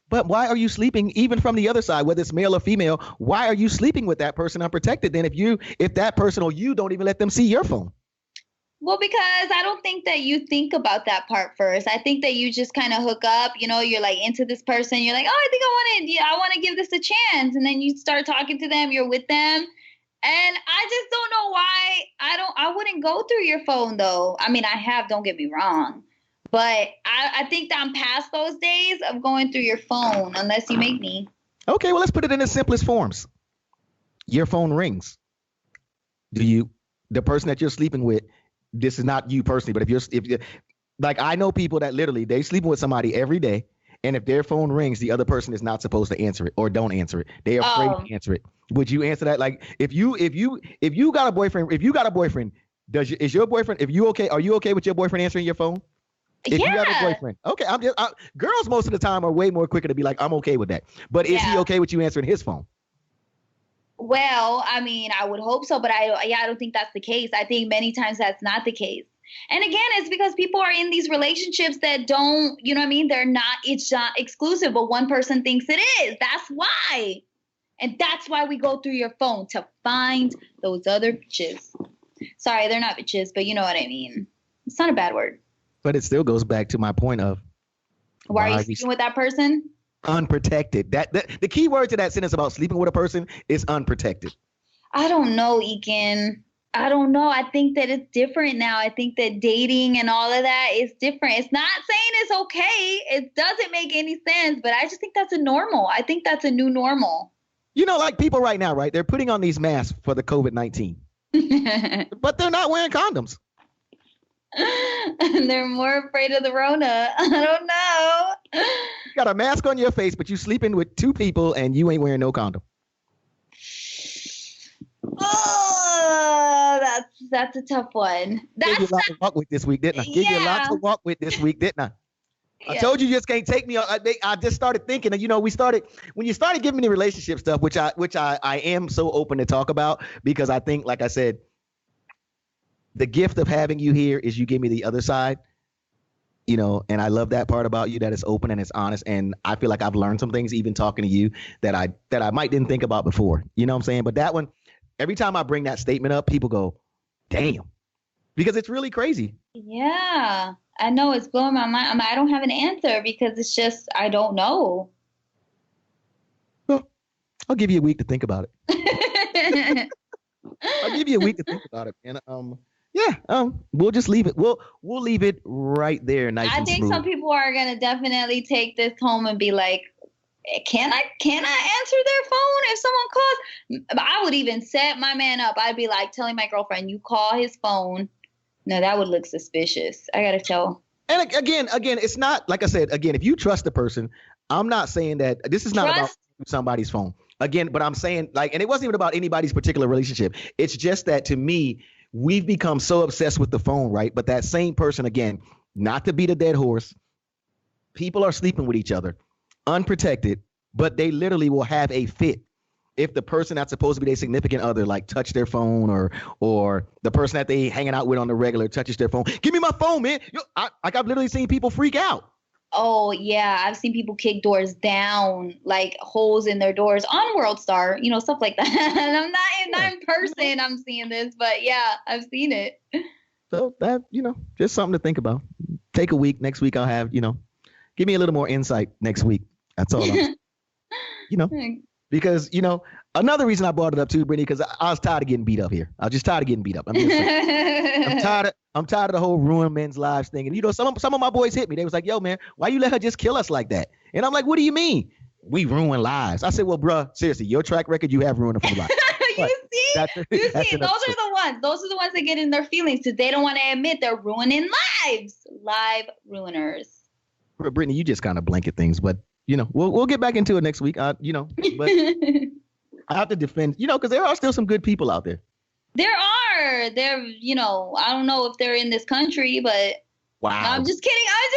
But why are you sleeping, even from the other side, whether it's male or female, why are you sleeping with that person unprotected then if that person or you don't even let them see your phone? Well, because I don't think that you think about that part first. I think that you just kind of hook up, you're like into this person. You're like, oh, I think I want to give this a chance. And then you start talking to them, you're with them. And I just don't know why I wouldn't go through your phone though. I mean, I have, don't get me wrong. But I think that I'm past those days of going through your phone unless you make me. Okay, well, let's put it in the simplest forms. Your phone rings. The person that you're sleeping with, this is not you personally, but if you're like, I know people that literally they sleeping with somebody every day, and if their phone rings, the other person is not supposed to answer it or don't answer it. They're afraid to answer it. Would you answer that? Like if you got a boyfriend, is your boyfriend? Are you okay with your boyfriend answering your phone? If you have a boyfriend, okay. Girls most of the time are way more quicker to be like, I'm okay with that. But is he okay with you answering his phone? Well, I mean, I would hope so, but I don't think that's the case. I think many times that's not the case. And again, it's because people are in these relationships that don't, it's not exclusive, but one person thinks it is. That's why. And that's why we go through your phone, to find those other bitches. Sorry, they're not bitches, but you know what I mean. It's not a bad word. But it still goes back to my point of why are you sleeping with that person? Unprotected. The key word to that sentence about sleeping with a person is unprotected. I don't know, Ekin. I don't know. I think that it's different now. I think that dating and all of that is different. It's not saying it's okay. It doesn't make any sense, but I just think that's a normal. I think that's a new normal. Like people right now, right? They're putting on these masks for the COVID-19, but they're not wearing condoms. And they're more afraid of the Rona. I don't know. You got a mask on your face, but you sleeping with two people and you ain't wearing no condom. Oh, that's a tough one. Gave you a lot to walk with this week, didn't I? Give you a lot to walk with this week, didn't I? I told you just can't take me. I just started thinking, and when you started giving me the relationship stuff, which I am so open to talk about, because I think, like I said, the gift of having you here is you give me the other side, and I love that part about you, that it's open and it's honest. And I feel like I've learned some things even talking to you that I might didn't think about before. You know what I'm saying? But that one, every time I bring that statement up, people go, damn, because it's really crazy. Yeah, I know, it's blowing my mind. I don't have an answer because it's just, I don't know. Well, I'll give you a week to think about it. I'll give you a week to think about it. And we'll just leave it. We'll leave it right there. Nice. I think some people are gonna definitely take this home and be like, can I answer their phone if someone calls? I would even set my man up. I'd be like telling my girlfriend, you call his phone. No, that would look suspicious. I gotta tell. And again, it's not, like I said, again, if you trust the person, I'm not saying that this is not about somebody's phone. Again, but I'm saying, like, and it wasn't even about anybody's particular relationship. It's just that, to me, we've become so obsessed with the phone, right? But that same person, again, not to beat a dead horse, people are sleeping with each other, unprotected, but they literally will have a fit if the person that's supposed to be their significant other, like, touch their phone, or the person that they hanging out with on the regular touches their phone. Give me my phone, man. I've literally seen people freak out. Oh, yeah. I've seen people kick doors down, like holes in their doors on World Star, stuff like that. And I'm not in person I'm seeing this, but yeah, I've seen it. So that, just something to think about. Take a week. Next week I'll have, give me a little more insight next week. That's all. Because, another reason I brought it up too, Brittany, because I was tired of getting beat up here. I was just tired of getting beat up. I'm tired of the whole ruin men's lives thing. And, some of my boys hit me. They was like, yo, man, why you let her just kill us like that? And I'm like, what do you mean? We ruin lives. I said, well, bruh, seriously, your track record, you have ruined a few lives. You see, those are the ones. Those are the ones that get in their feelings because they don't want to admit they're ruining lives. Live ruiners. Brittany, you just kind of blanket things, but we'll get back into it next week. But I have to defend, because there are still some good people out there. There are. I don't know if they're in this country, but Wow. No, I'm just kidding.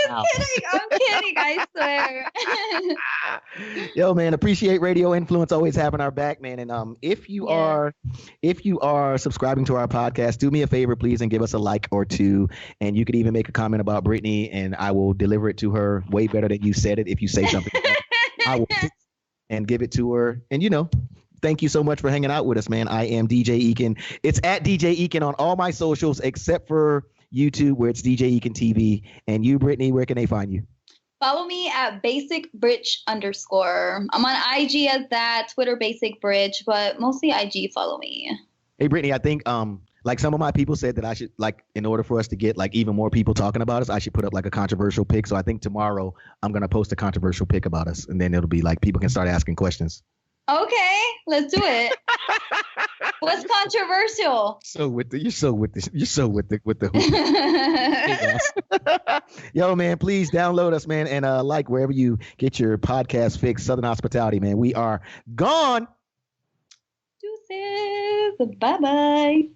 I'm kidding. I swear. Yo, man, appreciate Radio Influence always having our back, man. And if you are subscribing to our podcast, do me a favor, please, and give us a like or two. And you could even make a comment about Brittany, and I will deliver it to her way better than you said it. If you say something, I will and give it to her. And thank you so much for hanging out with us, man. I am DJ Ekin. It's at DJ Ekin on all my socials except for YouTube, where it's DJ Ekin TV. And you, Brittany, where can they find you? Follow me at basicbridge_. I'm on IG as that, Twitter basicbridge, but mostly IG. Follow me. Hey, Brittany, I think like some of my people said that I should, like, in order for us to get like even more people talking about us, I should put up like a controversial pic. So I think tomorrow I'm gonna post a controversial pic about us, and then it'll be like people can start asking questions. Okay, let's do it. What's controversial? You're so with the Yo, man, please download us, man, and like wherever you get your podcast fix. Southern Hospitality, man. We are gone. Deuces. Bye-bye.